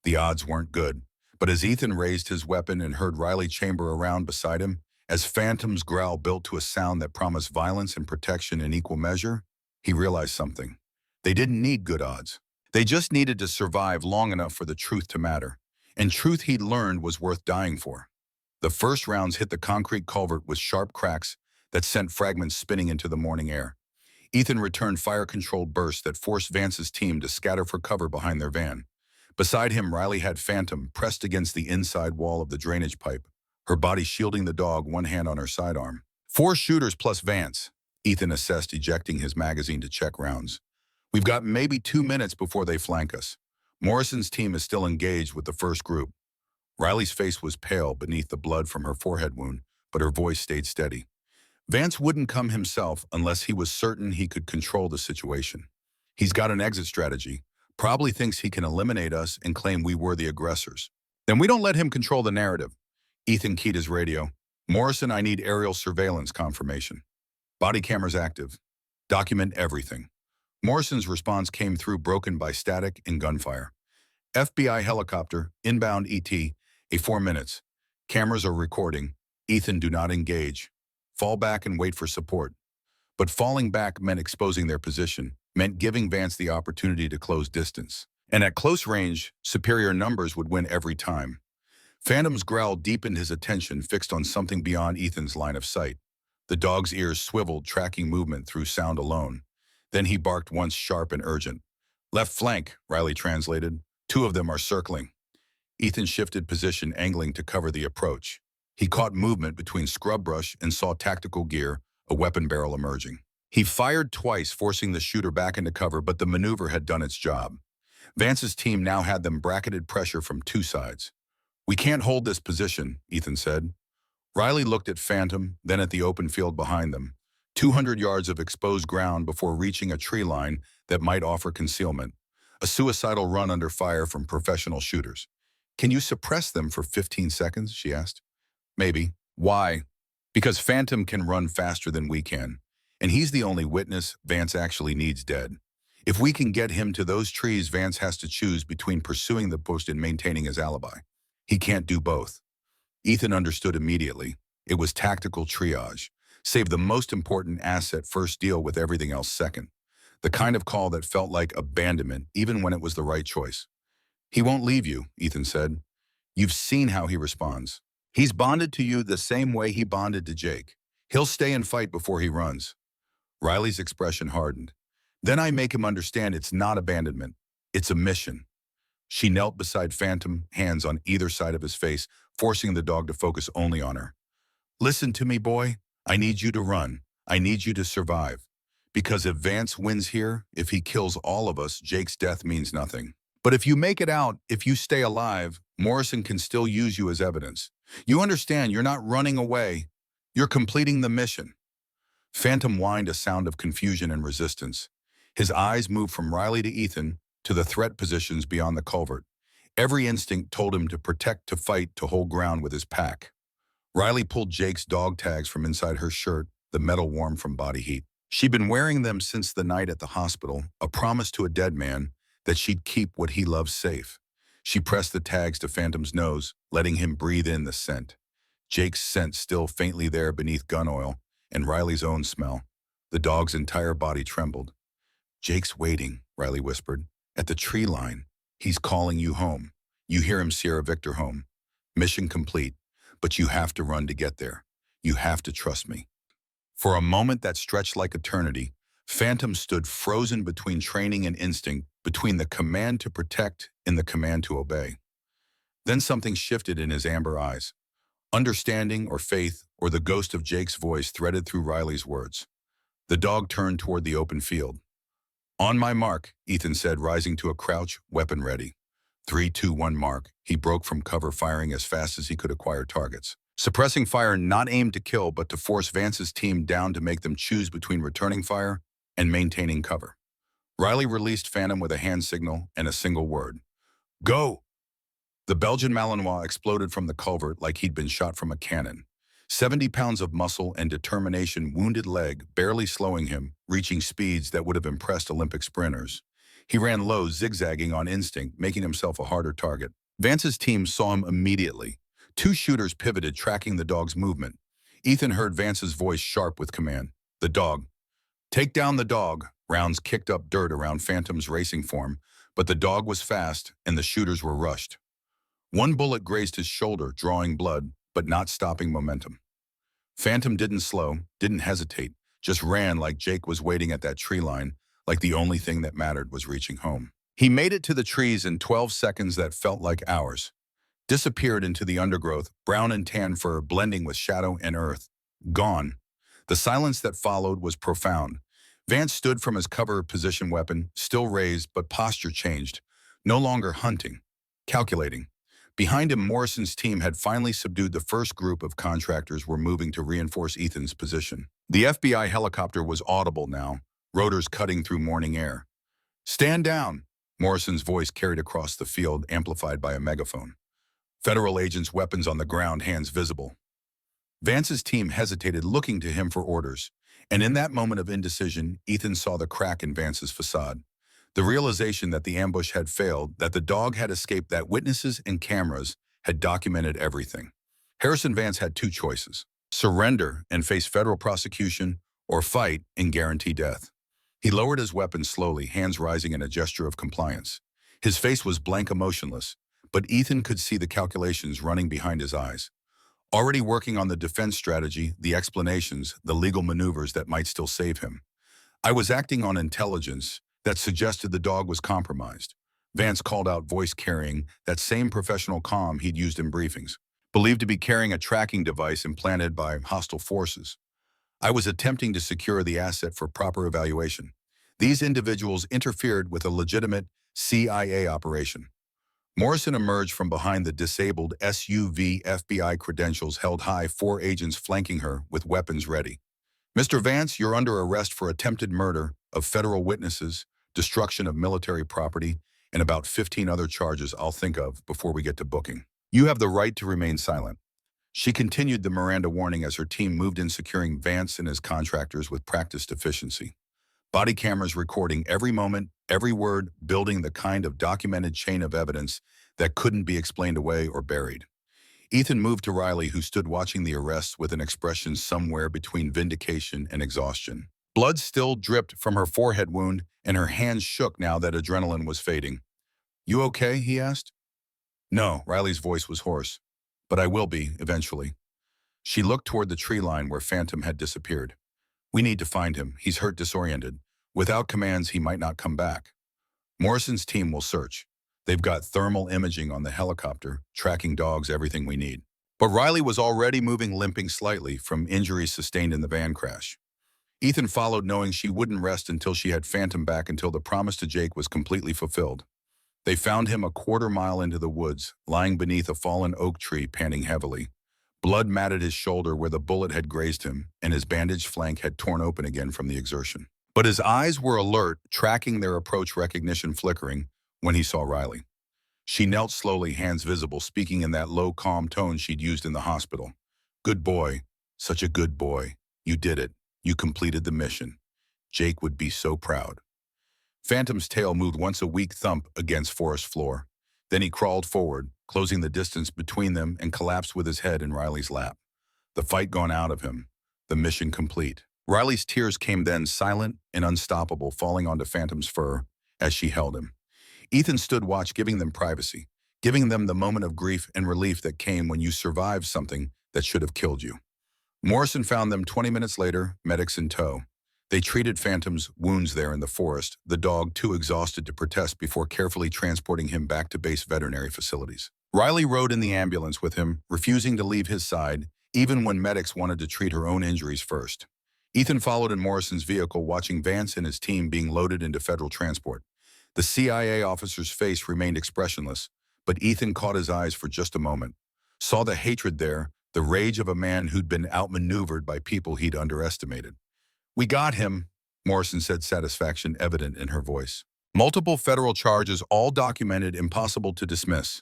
The odds weren't good, but as Ethan raised his weapon and heard Riley chamber around beside him, as Phantom's growl built to a sound that promised violence and protection in equal measure, he realized something. They didn't need good odds. They just needed to survive long enough for the truth to matter. And truth he'd learned was worth dying for. The first rounds hit the concrete culvert with sharp cracks that sent fragments spinning into the morning air. Ethan returned fire-controlled bursts that forced Vance's team to scatter for cover behind their van. Beside him, Riley had Phantom pressed against the inside wall of the drainage pipe, her body shielding the dog, one hand on her sidearm. 4 shooters plus Vance, Ethan assessed, ejecting his magazine to check rounds. "We've got maybe 2 minutes before they flank us. Morrison's team is still engaged with the first group." Riley's face was pale beneath the blood from her forehead wound, but her voice stayed steady. Vance wouldn't come himself unless he was certain he could control the situation. "He's got an exit strategy, probably thinks he can eliminate us and claim we were the aggressors. Then we don't let him control the narrative." Ethan keyed his radio. "Morrison, I need aerial surveillance confirmation." "Body cameras active." Document everything. Morrison's response came through broken by static and gunfire. FBI helicopter, inbound ET, a 4 minutes. Cameras are recording. Ethan, do not engage. Fall back and wait for support. But falling back meant exposing their position, meant giving Vance the opportunity to close distance. And at close range, superior numbers would win every time. Phantom's growl deepened his attention, fixed on something beyond Ethan's line of sight. The dog's ears swiveled, tracking movement through sound alone. Then he barked once, sharp and urgent. Left flank, Riley translated. 2 of them are circling. Ethan shifted position, angling to cover the approach. He caught movement between scrub brush and saw tactical gear, a weapon barrel emerging. He fired twice, forcing the shooter back into cover, but the maneuver had done its job. Vance's team now had them bracketed pressure from 2 sides. We can't hold this position, Ethan said. Riley looked at Phantom, then at the open field behind them. 200 yards of exposed ground before reaching a tree line that might offer concealment. A suicidal run under fire from professional shooters. Can you suppress them for 15 seconds, she asked. Maybe. Why? Because Phantom can run faster than we can. And he's the only witness Vance actually needs dead. If we can get him to those trees, Vance has to choose between pursuing the post and maintaining his alibi. He can't do both. Ethan understood immediately. It was tactical triage. Save the most important asset first, deal with everything else second. The kind of call that felt like abandonment, even when it was the right choice. He won't leave you, Ethan said. You've seen how he responds. He's bonded to you the same way he bonded to Jake. He'll stay and fight before he runs. Riley's expression hardened. Then I make him understand it's not abandonment. It's a mission. She knelt beside Phantom, hands on either side of his face, forcing the dog to focus only on her. Listen to me, boy. I need you to run. I need you to survive. Because if Vance wins here, if he kills all of us, Jake's death means nothing. But if you make it out, if you stay alive, Morrison can still use you as evidence. You understand, you're not running away. You're completing the mission. Phantom whined, a sound of confusion and resistance. His eyes moved from Riley to Ethan to the threat positions beyond the culvert. Every instinct told him to protect, to fight, to hold ground with his pack. Riley pulled Jake's dog tags from inside her shirt, the metal warm from body heat. She'd been wearing them since the night at the hospital, a promise to a dead man that she'd keep what he loved safe. She pressed the tags to Phantom's nose, letting him breathe in the scent. Jake's scent still faintly there beneath gun oil, and Riley's own smell. The dog's entire body trembled. Jake's waiting, Riley whispered. At the tree line. He's calling you home. You hear him, Sierra Victor home. Mission complete. But you have to run to get there. You have to trust me. For a moment that stretched like eternity, Phantom stood frozen between training and instinct, between the command to protect and the command to obey. Then something shifted in his amber eyes. Understanding or faith or the ghost of Jake's voice threaded through Riley's words. The dog turned toward the open field. On my mark, Ethan said, rising to a crouch, weapon ready. 3, 2, 1 mark. He broke from cover, firing as fast as he could acquire targets. Suppressing fire not aimed to kill, but to force Vance's team down, to make them choose between returning fire and maintaining cover. Riley released Phantom with a hand signal and a single word. Go! The Belgian Malinois exploded from the culvert like he'd been shot from a cannon. 70 pounds of muscle and determination, wounded leg, barely slowing him, reaching speeds that would have impressed Olympic sprinters. He ran low, zigzagging on instinct, making himself a harder target. Vance's team saw him immediately. 2 shooters pivoted, tracking the dog's movement. Ethan heard Vance's voice, sharp with command. The dog. Take down the dog. Rounds kicked up dirt around Phantom's racing form, but the dog was fast and the shooters were rushed. One bullet grazed his shoulder, drawing blood, but not stopping momentum. Phantom didn't slow, didn't hesitate, just ran like Jake was waiting at that tree line, like the only thing that mattered was reaching home. He made it to the trees in 12 seconds that felt like hours. Disappeared into the undergrowth, brown and tan fur blending with shadow and earth. Gone. The silence that followed was profound. Vance stood from his cover position, weapon still raised, but posture changed. No longer hunting, calculating. Behind him, Morrison's team had finally subdued the first group of contractors were moving to reinforce Ethan's position. The FBI helicopter was audible now, rotors cutting through morning air. Stand down, Morrison's voice carried across the field, amplified by a megaphone. Federal agents, weapons on the ground, hands visible. Vance's team hesitated, looking to him for orders. And in that moment of indecision, Ethan saw the crack in Vance's facade. The realization that the ambush had failed, that the dog had escaped, that witnesses and cameras had documented everything. Harrison Vance had two choices: surrender and face federal prosecution, or fight and guarantee death. He lowered his weapon slowly, hands rising in a gesture of compliance. His face was blank, emotionless, but Ethan could see the calculations running behind his eyes. Already working on the defense strategy, the explanations, the legal maneuvers that might still save him. I was acting on intelligence that suggested the dog was compromised. Vance called out, voice carrying that same professional calm he'd used in briefings. Believed to be carrying a tracking device implanted by hostile forces. I was attempting to secure the asset for proper evaluation. These individuals interfered with a legitimate CIA operation. Morrison emerged from behind the disabled SUV, FBI credentials held high, four agents flanking her with weapons ready. Mr. Vance, you're under arrest for attempted murder of federal witnesses, destruction of military property, and about 15 other charges I'll think of before we get to booking. You have the right to remain silent. She continued the Miranda warning as her team moved in, securing Vance and his contractors with practiced efficiency. Body cameras recording every moment, every word, building the kind of documented chain of evidence that couldn't be explained away or buried. Ethan moved to Riley, who stood watching the arrests with an expression somewhere between vindication and exhaustion. Blood still dripped from her forehead wound, and her hands shook now that adrenaline was fading. You okay? He asked. No, Riley's voice was hoarse. But I will be, eventually. She looked toward the tree line where Phantom had disappeared. We need to find him. He's hurt, disoriented. Without commands, he might not come back. Morrison's team will search. They've got thermal imaging on the helicopter, tracking dogs, everything we need. But Riley was already moving, limping slightly from injuries sustained in the van crash. Ethan followed, knowing she wouldn't rest until she had Phantom back, until the promise to Jake was completely fulfilled. They found him a quarter-mile into the woods, lying beneath a fallen oak tree, panting heavily. Blood matted his shoulder where the bullet had grazed him, and his bandaged flank had torn open again from the exertion. But his eyes were alert, tracking their approach, recognition flickering, when he saw Riley. She knelt slowly, hands visible, speaking in that low, calm tone she'd used in the hospital. Good boy. Such a good boy. You did it. You completed the mission. Jake would be so proud. Phantom's tail moved once, a weak thump against forest floor. Then he crawled forward, closing the distance between them, and collapsed with his head in Riley's lap. The fight gone out of him. The mission complete. Riley's tears came then, silent and unstoppable, falling onto Phantom's fur as she held him. Ethan stood watch, giving them privacy, giving them the moment of grief and relief that came when you survived something that should have killed you. Morrison found them 20 minutes later, medics in tow. They treated Phantom's wounds there in the forest, the dog too exhausted to protest, before carefully transporting him back to base veterinary facilities. Riley rode in the ambulance with him, refusing to leave his side, even when medics wanted to treat her own injuries first. Ethan followed in Morrison's vehicle, watching Vance and his team being loaded into federal transport. The CIA officer's face remained expressionless, but Ethan caught his eyes for just a moment. Saw the hatred there, the rage of a man who'd been outmaneuvered by people he'd underestimated. We got him, Morrison said, satisfaction evident in her voice. Multiple federal charges, all documented, impossible to dismiss.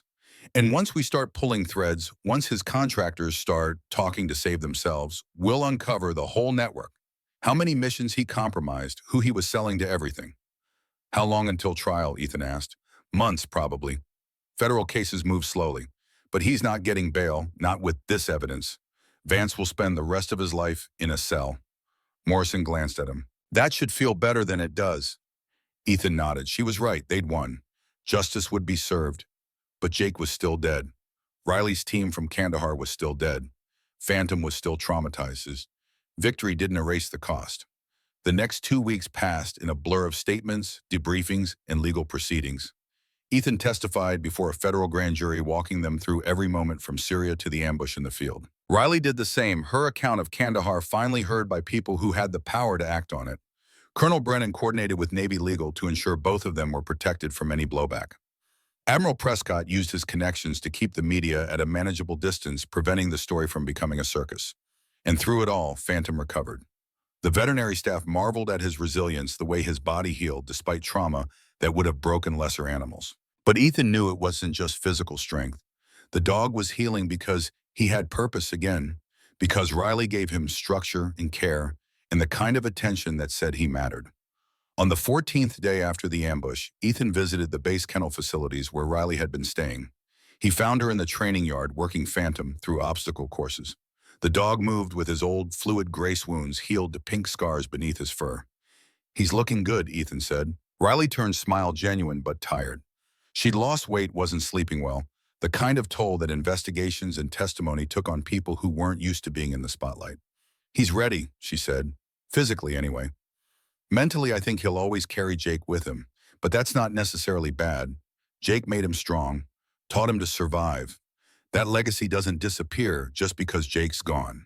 And once we start pulling threads, once his contractors start talking to save themselves, we'll uncover the whole network. How many missions he compromised, who he was selling to, everything. How long until trial, Ethan asked. Months, probably. Federal cases move slowly. But he's not getting bail, not with this evidence. Vance will spend the rest of his life in a cell. Morrison glanced at him. That should feel better than it does. Ethan nodded. She was right. They'd won. Justice would be served. But Jake was still dead. Riley's team from Kandahar was still dead. Phantom was still traumatized. His victory didn't erase the cost. The next 2 weeks passed in a blur of statements, debriefings, and legal proceedings. Ethan testified before a federal grand jury, walking them through every moment from Syria to the ambush in the field. Riley did the same, her account of Kandahar finally heard by people who had the power to act on it. Colonel Brennan coordinated with Navy legal to ensure both of them were protected from any blowback. Admiral Prescott used his connections to keep the media at a manageable distance, preventing the story from becoming a circus. And through it all, Phantom recovered. The veterinary staff marveled at his resilience, the way his body healed despite trauma that would have broken lesser animals. But Ethan knew it wasn't just physical strength. The dog was healing because he had purpose again, Because Riley gave him structure and care and the kind of attention that said he mattered. On the 14th day after the ambush, Ethan visited the base kennel facilities where Riley had been staying. He found her in the training yard working Phantom through obstacle courses. The dog moved with his old, fluid grace wounds healed to pink scars beneath his fur. "He's looking good," Ethan said. Riley turned smile genuine but tired. She'd lost weight, wasn't sleeping well, the kind of toll that investigations and testimony took on people who weren't used to being in the spotlight. "He's ready," she said. "Physically, anyway. Mentally, I think he'll always carry Jake with him, but that's not necessarily bad. Jake made him strong, taught him to survive. That legacy doesn't disappear just because Jake's gone."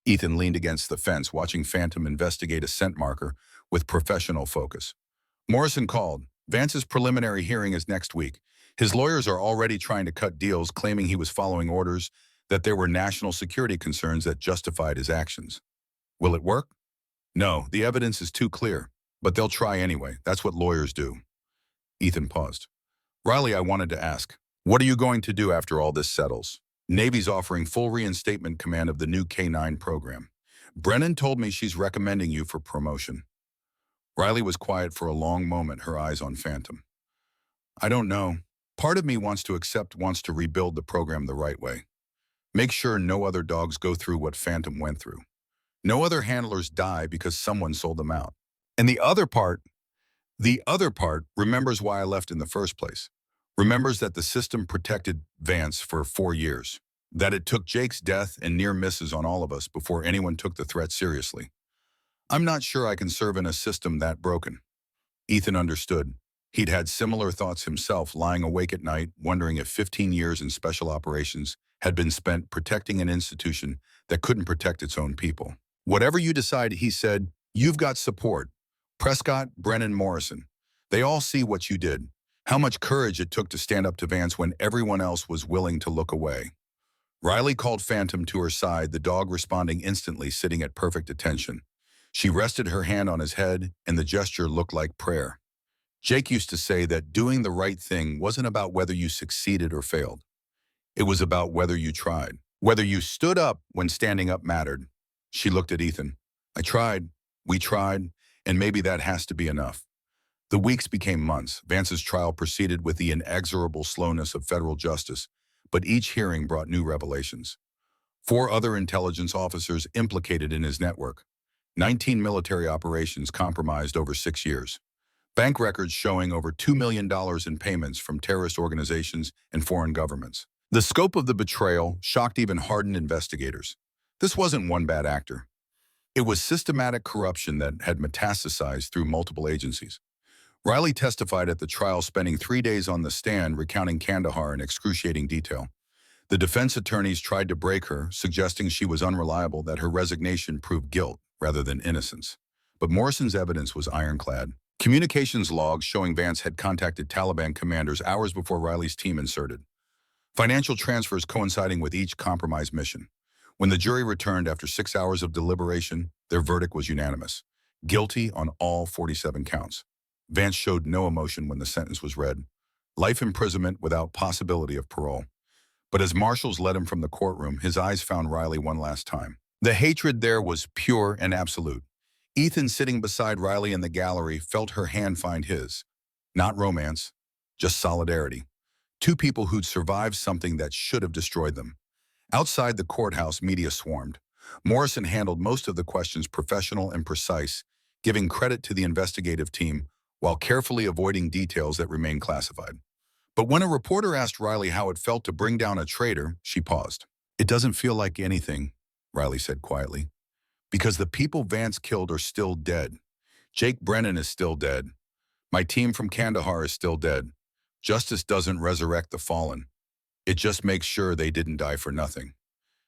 Ethan leaned against the fence, watching Phantom investigate a scent marker with professional focus. Morrison called. "Vance's preliminary hearing is next week. His lawyers are already trying to cut deals, claiming he was following orders, that there were national security concerns that justified his actions." "Will it work?" "No, the evidence is too clear, but they'll try anyway. That's what lawyers do." Ethan paused. "Riley, I wanted to ask, what are you going to do after all this settles?" "Navy's offering full reinstatement command of the new K-9 program. Brennan told me she's recommending you for promotion." Riley was quiet for a long moment, her eyes on Phantom. "I don't know. Part of me wants to rebuild the program the right way. Make sure no other dogs go through what Phantom went through. No other handlers die because someone sold them out. And the other part remembers why I left in the first place. Remembers that the system protected Vance for 4 years. That it took Jake's death and near misses on all of us before anyone took the threat seriously. I'm not sure I can serve in a system that broken." Ethan understood. He'd had similar thoughts himself, lying awake at night, wondering if 15 years in special operations had been spent protecting an institution that couldn't protect its own people. "Whatever you decide," he said, "you've got support. Prescott, Brennan, Morrison. They all see what you did. How much courage it took to stand up to Vance when everyone else was willing to look away." Riley called Phantom to her side, the dog responding instantly, sitting at perfect attention. She rested her hand on his head, and the gesture looked like prayer. "Jake used to say that doing the right thing wasn't about whether you succeeded or failed. It was about whether you tried. Whether you stood up when standing up mattered." She looked at Ethan. "I tried. We tried. And maybe that has to be enough." The weeks became months. Vance's trial proceeded with the inexorable slowness of federal justice, but each hearing brought new revelations. 4 other intelligence officers implicated in his network. 19 military operations compromised over 6 years. Bank records showing over $2 million in payments from terrorist organizations and foreign governments. The scope of the betrayal shocked even hardened investigators. This wasn't one bad actor. It was systematic corruption that had metastasized through multiple agencies. Riley testified at the trial, spending 3 days on the stand recounting Kandahar in excruciating detail. The defense attorneys tried to break her, suggesting she was unreliable, that her resignation proved guilt rather than innocence. But Morrison's evidence was ironclad. Communications logs showing Vance had contacted Taliban commanders hours before Riley's team inserted. Financial transfers coinciding with each compromised mission. When the jury returned after 6 hours of deliberation, their verdict was unanimous. Guilty on all 47 counts. Vance showed no emotion when the sentence was read. Life imprisonment without possibility of parole. But as marshals led him from the courtroom, his eyes found Riley one last time. The hatred there was pure and absolute. Ethan, sitting beside Riley in the gallery, felt her hand find his. Not romance, just solidarity. 2 people who'd survived something that should have destroyed them. Outside the courthouse, media swarmed. Morrison handled most of the questions, professional and precise, giving credit to the investigative team while carefully avoiding details that remained classified. But when a reporter asked Riley how it felt to bring down a traitor, she paused. "It doesn't feel like anything," Riley said quietly, "because the people Vance killed are still dead. Jake Brennan is still dead. My team from Kandahar is still dead. Justice doesn't resurrect the fallen. It just makes sure they didn't die for nothing."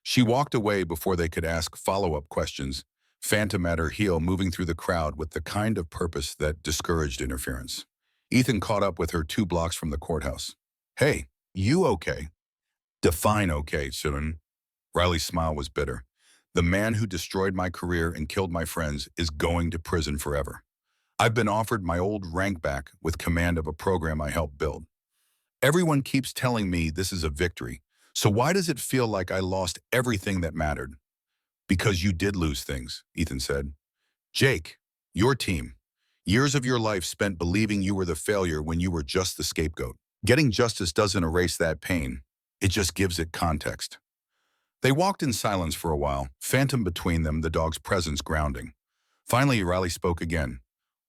She walked away before they could ask follow-up questions, Phantom at her heel, moving through the crowd with the kind of purpose that discouraged interference. Ethan caught up with her 2 blocks from the courthouse. "Hey, you okay?" "Define okay, Sunan." Riley's smile was bitter. "The man who destroyed my career and killed my friends is going to prison forever. I've been offered my old rank back with command of a program I helped build. Everyone keeps telling me this is a victory, so why does it feel like I lost everything that mattered?" Because you did lose things, Ethan said. Jake, your team. Years of your life spent believing you were the failure when you were just the scapegoat. Getting justice doesn't erase that pain. It just gives it context. They walked in silence for a while, phantom between them, the dog's presence grounding. Finally, Riley spoke again.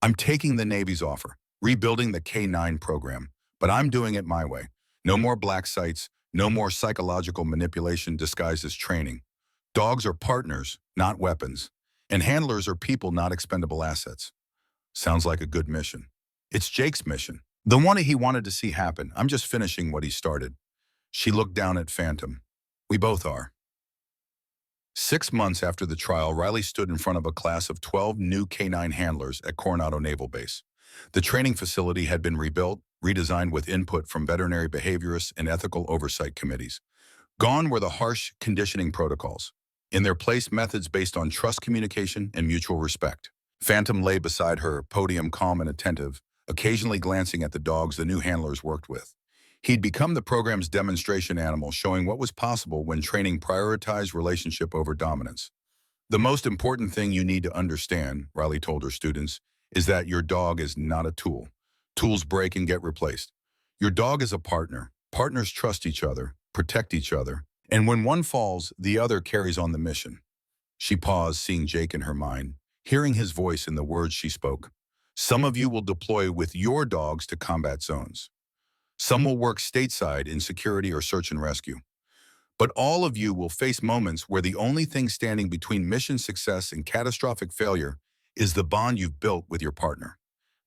I'm taking the Navy's offer, rebuilding the K-9 program, but I'm doing it my way. No more black sites, no more psychological manipulation disguised as training. Dogs are partners, not weapons. And handlers are people, not expendable assets. Sounds like a good mission. It's Jake's mission. The one he wanted to see happen. I'm just finishing what he started. She looked down at Phantom. We both are. 6 months after the trial, Riley stood in front of a class of 12 new K-9 handlers at Coronado Naval Base. The training facility had been rebuilt, redesigned with input from veterinary behaviorists and ethical oversight committees. Gone were the harsh conditioning protocols. In their place, methods based on trust communication and mutual respect. Phantom lay beside her, podium calm and attentive, occasionally glancing at the dogs the new handlers worked with. He'd become the program's demonstration animal, showing what was possible when training prioritized relationship over dominance. The most important thing you need to understand, Riley told her students, is that your dog is not a tool. Tools break and get replaced. Your dog is a partner. Partners trust each other, protect each other, and when one falls, the other carries on the mission. She paused, seeing Jake in her mind, hearing his voice in the words she spoke. Some of you will deploy with your dogs to combat zones. Some will work stateside in security or search and rescue. But all of you will face moments where the only thing standing between mission success and catastrophic failure is the bond you've built with your partner.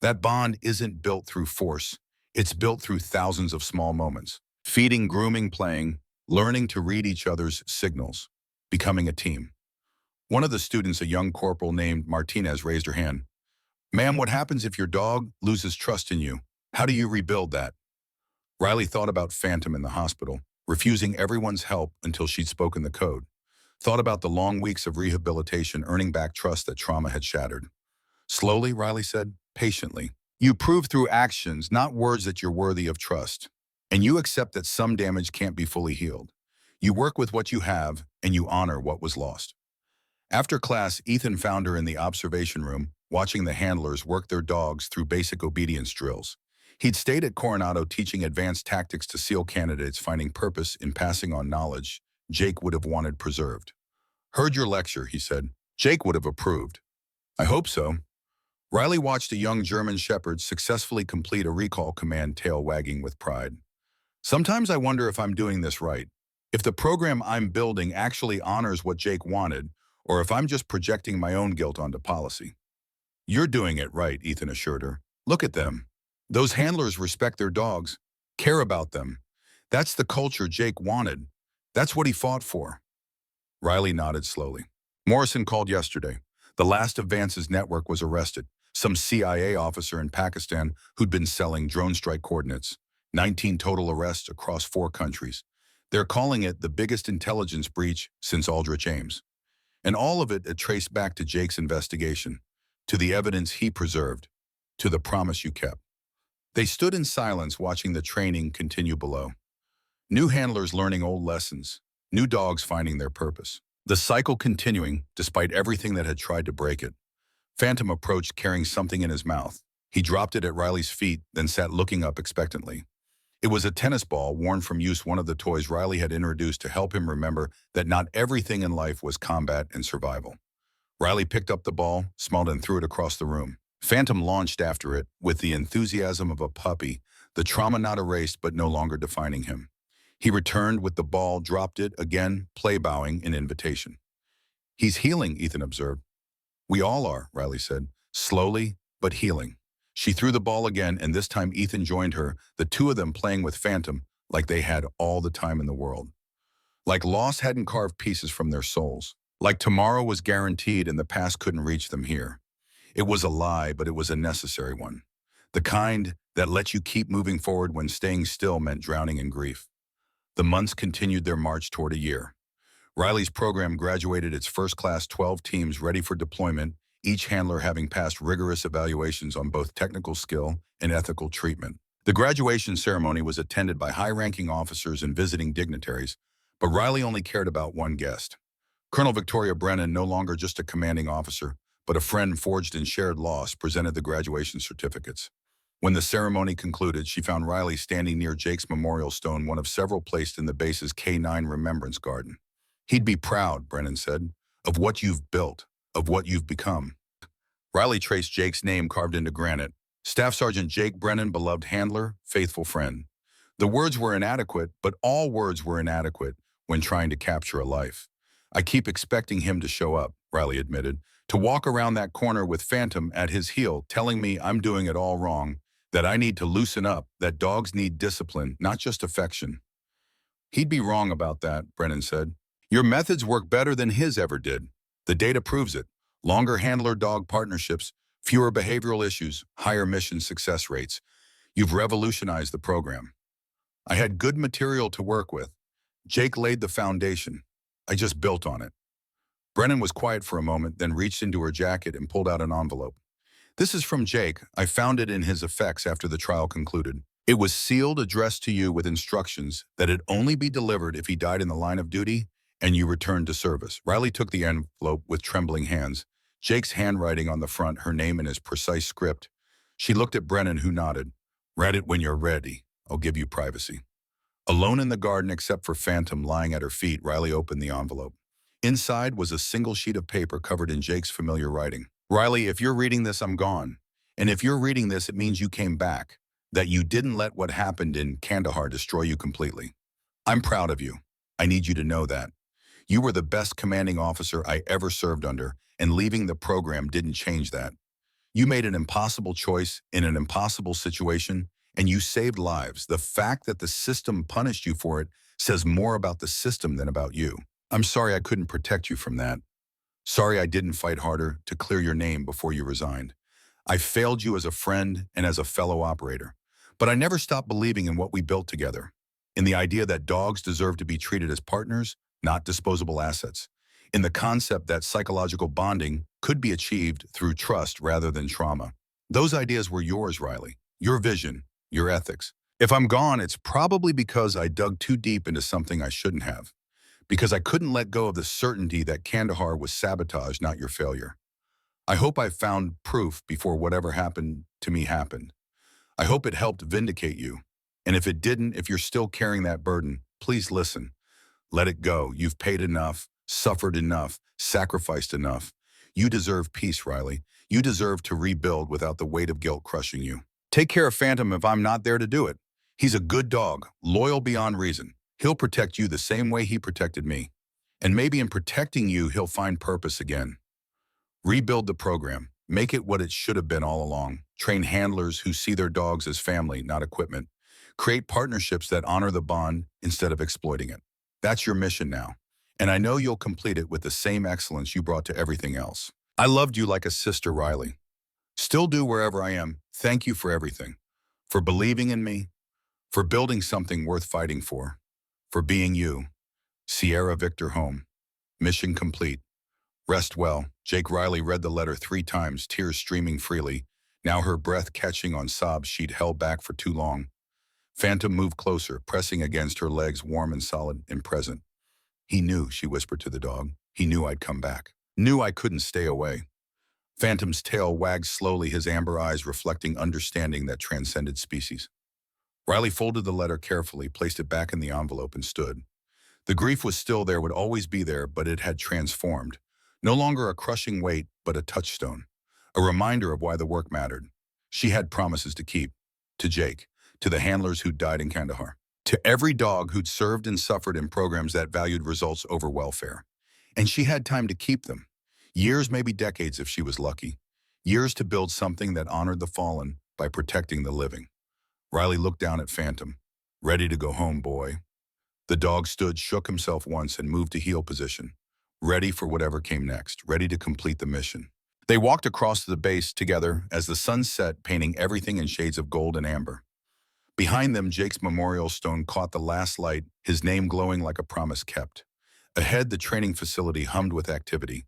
That bond isn't built through force. It's built through thousands of small moments. Feeding, grooming, playing, learning to read each other's signals, becoming a team. One of the students, a young corporal named Martinez, raised her hand. Ma'am, what happens if your dog loses trust in you? How do you rebuild that? Riley thought about Phantom in the hospital, refusing everyone's help until she'd spoken the code. Thought about the long weeks of rehabilitation, earning back trust that trauma had shattered. Slowly, Riley said, patiently, you prove through actions, not words, that you're worthy of trust. And you accept that some damage can't be fully healed. You work with what you have, and you honor what was lost. After class, Ethan found her in the observation room, watching the handlers work their dogs through basic obedience drills. He'd stayed at Coronado teaching advanced tactics to SEAL candidates, finding purpose in passing on knowledge Jake would have wanted preserved. Heard your lecture, he said. Jake would have approved. I hope so. Riley watched a young German shepherd successfully complete a recall command, tail wagging with pride. Sometimes I wonder if I'm doing this right. If the program I'm building actually honors what Jake wanted, or if I'm just projecting my own guilt onto policy. You're doing it right, Ethan assured her. Look at them. Those handlers respect their dogs, care about them. That's the culture Jake wanted. That's what he fought for. Riley nodded slowly. Morrison called yesterday. The last of Vance's network was arrested. Some CIA officer in Pakistan who'd been selling drone strike coordinates. 19 total arrests across 4 countries. They're calling it the biggest intelligence breach since Aldrich Ames. And all of it traced back to Jake's investigation, to the evidence he preserved, to the promise you kept. They stood in silence, watching the training continue below. New handlers learning old lessons, new dogs finding their purpose. The cycle continuing, despite everything that had tried to break it. Phantom approached, carrying something in his mouth. He dropped it at Riley's feet, then sat looking up expectantly. It was a tennis ball, worn from use, one of the toys Riley had introduced to help him remember that not everything in life was combat and survival. Riley picked up the ball, smiled, and threw it across the room. Phantom launched after it with the enthusiasm of a puppy, the trauma not erased but no longer defining him. He returned with the ball, dropped it again, play bowing in invitation. He's healing, Ethan observed. We all are, Riley said, slowly but healing. She threw the ball again, and this time Ethan joined her, the two of them playing with Phantom like they had all the time in the world. Like loss hadn't carved pieces from their souls. Like tomorrow was guaranteed and the past couldn't reach them here. It was a lie, but it was a necessary one. The kind that let you keep moving forward when staying still meant drowning in grief. The months continued their march toward a year. Riley's program graduated its first class, 12 teams ready for deployment, each handler having passed rigorous evaluations on both technical skill and ethical treatment. The graduation ceremony was attended by high-ranking officers and visiting dignitaries, but Riley only cared about one guest. Colonel Victoria Brennan, no longer just a commanding officer, but a friend forged in shared loss, presented the graduation certificates. When the ceremony concluded, she found Riley standing near Jake's memorial stone, one of several placed in the base's K-9 Remembrance Garden. "He'd be proud," Brennan said, "of what you've built, of what you've become." Riley traced Jake's name carved into granite. Staff Sergeant Jake Brennan, beloved handler, faithful friend. The words were inadequate, but all words were inadequate when trying to capture a life. "I keep expecting him to show up," Riley admitted, "to walk around that corner with Phantom at his heel, telling me I'm doing it all wrong, that I need to loosen up, that dogs need discipline, not just affection." "He'd be wrong about that," Brennan said. "Your methods work better than his ever did. The data proves it. Longer handler-dog partnerships, fewer behavioral issues, higher mission success rates. You've revolutionized the program." "I had good material to work with. Jake laid the foundation. I just built on it." Brennan was quiet for a moment, then reached into her jacket and pulled out an envelope. "This is from Jake. I found it in his effects after the trial concluded. It was sealed, addressed to you with instructions that it only be delivered if he died in the line of duty and you returned to service." Riley took the envelope with trembling hands, Jake's handwriting on the front, her name in his precise script. She looked at Brennan, who nodded. "Read it when you're ready. I'll give you privacy." Alone in the garden except for Phantom lying at her feet, Riley opened the envelope. Inside was a single sheet of paper covered in Jake's familiar writing. "Riley, if you're reading this, I'm gone. And if you're reading this, it means you came back, that you didn't let what happened in Kandahar destroy you completely. I'm proud of you. I need you to know that. You were the best commanding officer I ever served under, and leaving the program didn't change that. You made an impossible choice in an impossible situation, and you saved lives. The fact that the system punished you for it says more about the system than about you. I'm sorry I couldn't protect you from that. Sorry I didn't fight harder to clear your name before you resigned. I failed you as a friend and as a fellow operator. But I never stopped believing in what we built together, in the idea that dogs deserve to be treated as partners, not disposable assets, in the concept that psychological bonding could be achieved through trust rather than trauma. Those ideas were yours, Riley, your vision, your ethics. If I'm gone, it's probably because I dug too deep into something I shouldn't have, because I couldn't let go of the certainty that Kandahar was sabotage, not your failure. I hope I found proof before whatever happened to me happened. I hope it helped vindicate you. And if it didn't, if you're still carrying that burden, please listen. Let it go. You've paid enough, suffered enough, sacrificed enough. You deserve peace, Riley. You deserve to rebuild without the weight of guilt crushing you. Take care of Phantom if I'm not there to do it. He's a good dog, loyal beyond reason. He'll protect you the same way he protected me. And maybe in protecting you, he'll find purpose again. Rebuild the program. Make it what it should have been all along. Train handlers who see their dogs as family, not equipment. Create partnerships that honor the bond instead of exploiting it. That's your mission now. And I know you'll complete it with the same excellence you brought to everything else. I loved you like a sister, Riley. Still do wherever I am. Thank you for everything. For believing in me. For building something worth fighting for being you. Sierra Victor Home. Mission complete. Rest well. Jake Riley read the letter 3 times, tears streaming freely, now her breath catching on sobs she'd held back for too long. Phantom moved closer, pressing against her legs, warm and solid and present. "He knew," she whispered to the dog. "He knew I'd come back. Knew I couldn't stay away." Phantom's tail wagged slowly, his amber eyes reflecting understanding that transcended species. Riley folded the letter carefully, placed it back in the envelope, and stood. The grief was still there, would always be there, but it had transformed. No longer a crushing weight, but a touchstone. A reminder of why the work mattered. She had promises to keep. To Jake. To the handlers who'd died in Kandahar. To every dog who'd served and suffered in programs that valued results over welfare. And she had time to keep them. Years, maybe decades if she was lucky. Years to build something that honored the fallen by protecting the living. Riley looked down at Phantom. "Ready to go home, boy." The dog stood, shook himself once, and moved to heel position. Ready for whatever came next, ready to complete the mission. They walked across the base together as the sun set, painting everything in shades of gold and amber. Behind them, Jake's memorial stone caught the last light, his name glowing like a promise kept. Ahead, the training facility hummed with activity.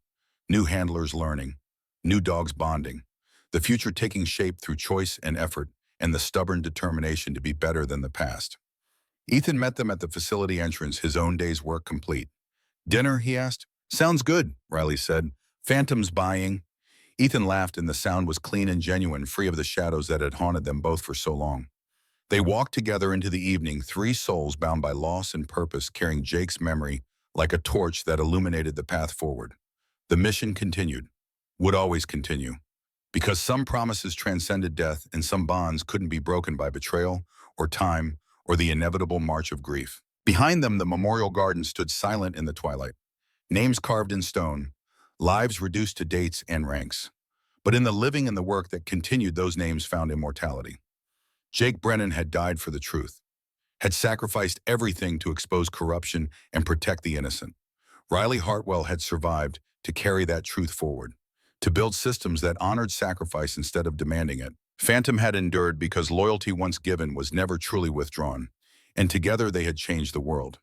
New handlers learning. New dogs bonding. The future taking shape through choice and effort, and the stubborn determination to be better than the past. Ethan met them at the facility entrance, his own day's work complete. "Dinner?" he asked. Sounds good, Riley said. Phantoms buying. Ethan laughed and the sound was clean and genuine, free of the shadows that had haunted them both for so long. They walked together into the evening, three souls bound by loss and purpose, carrying Jake's memory like a torch that illuminated the path forward. The mission continued, would always continue, because some promises transcended death and some bonds couldn't be broken by betrayal or time or the inevitable march of grief. Behind them, the memorial garden stood silent in the twilight, names carved in stone, lives reduced to dates and ranks. But in the living and the work that continued, those names found immortality. Jake Brennan had died for the truth, had sacrificed everything to expose corruption and protect the innocent. Riley Hartwell had survived to carry that truth forward, to build systems that honored sacrifice instead of demanding it. Phantom had endured because loyalty once given was never truly withdrawn, and together they had changed the world.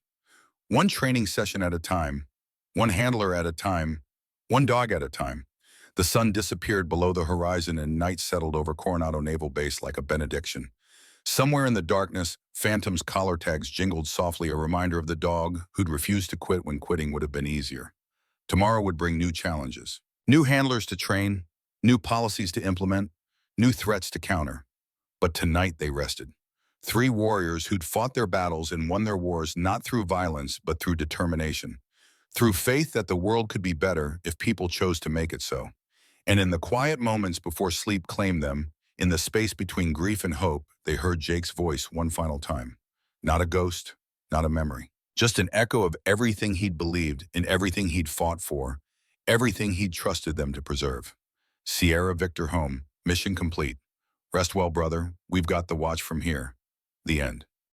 One training session at a time, one handler at a time, one dog at a time. The sun disappeared below the horizon and night settled over Coronado Naval Base like a benediction. Somewhere in the darkness, Phantom's collar tags jingled softly, a reminder of the dog who'd refused to quit when quitting would have been easier. Tomorrow would bring new challenges, new handlers to train, new policies to implement, new threats to counter. But tonight they rested. Three warriors who'd fought their battles and won their wars not through violence but through determination, through faith that the world could be better if people chose to make it so. And in the quiet moments before sleep claimed them, in the space between grief and hope, they heard Jake's voice one final time. Not a ghost, not a memory. Just an echo of everything he'd believed and everything he'd fought for, everything he'd trusted them to preserve. Sierra Victor home, mission complete. Rest well, brother. We've got the watch from here. The end.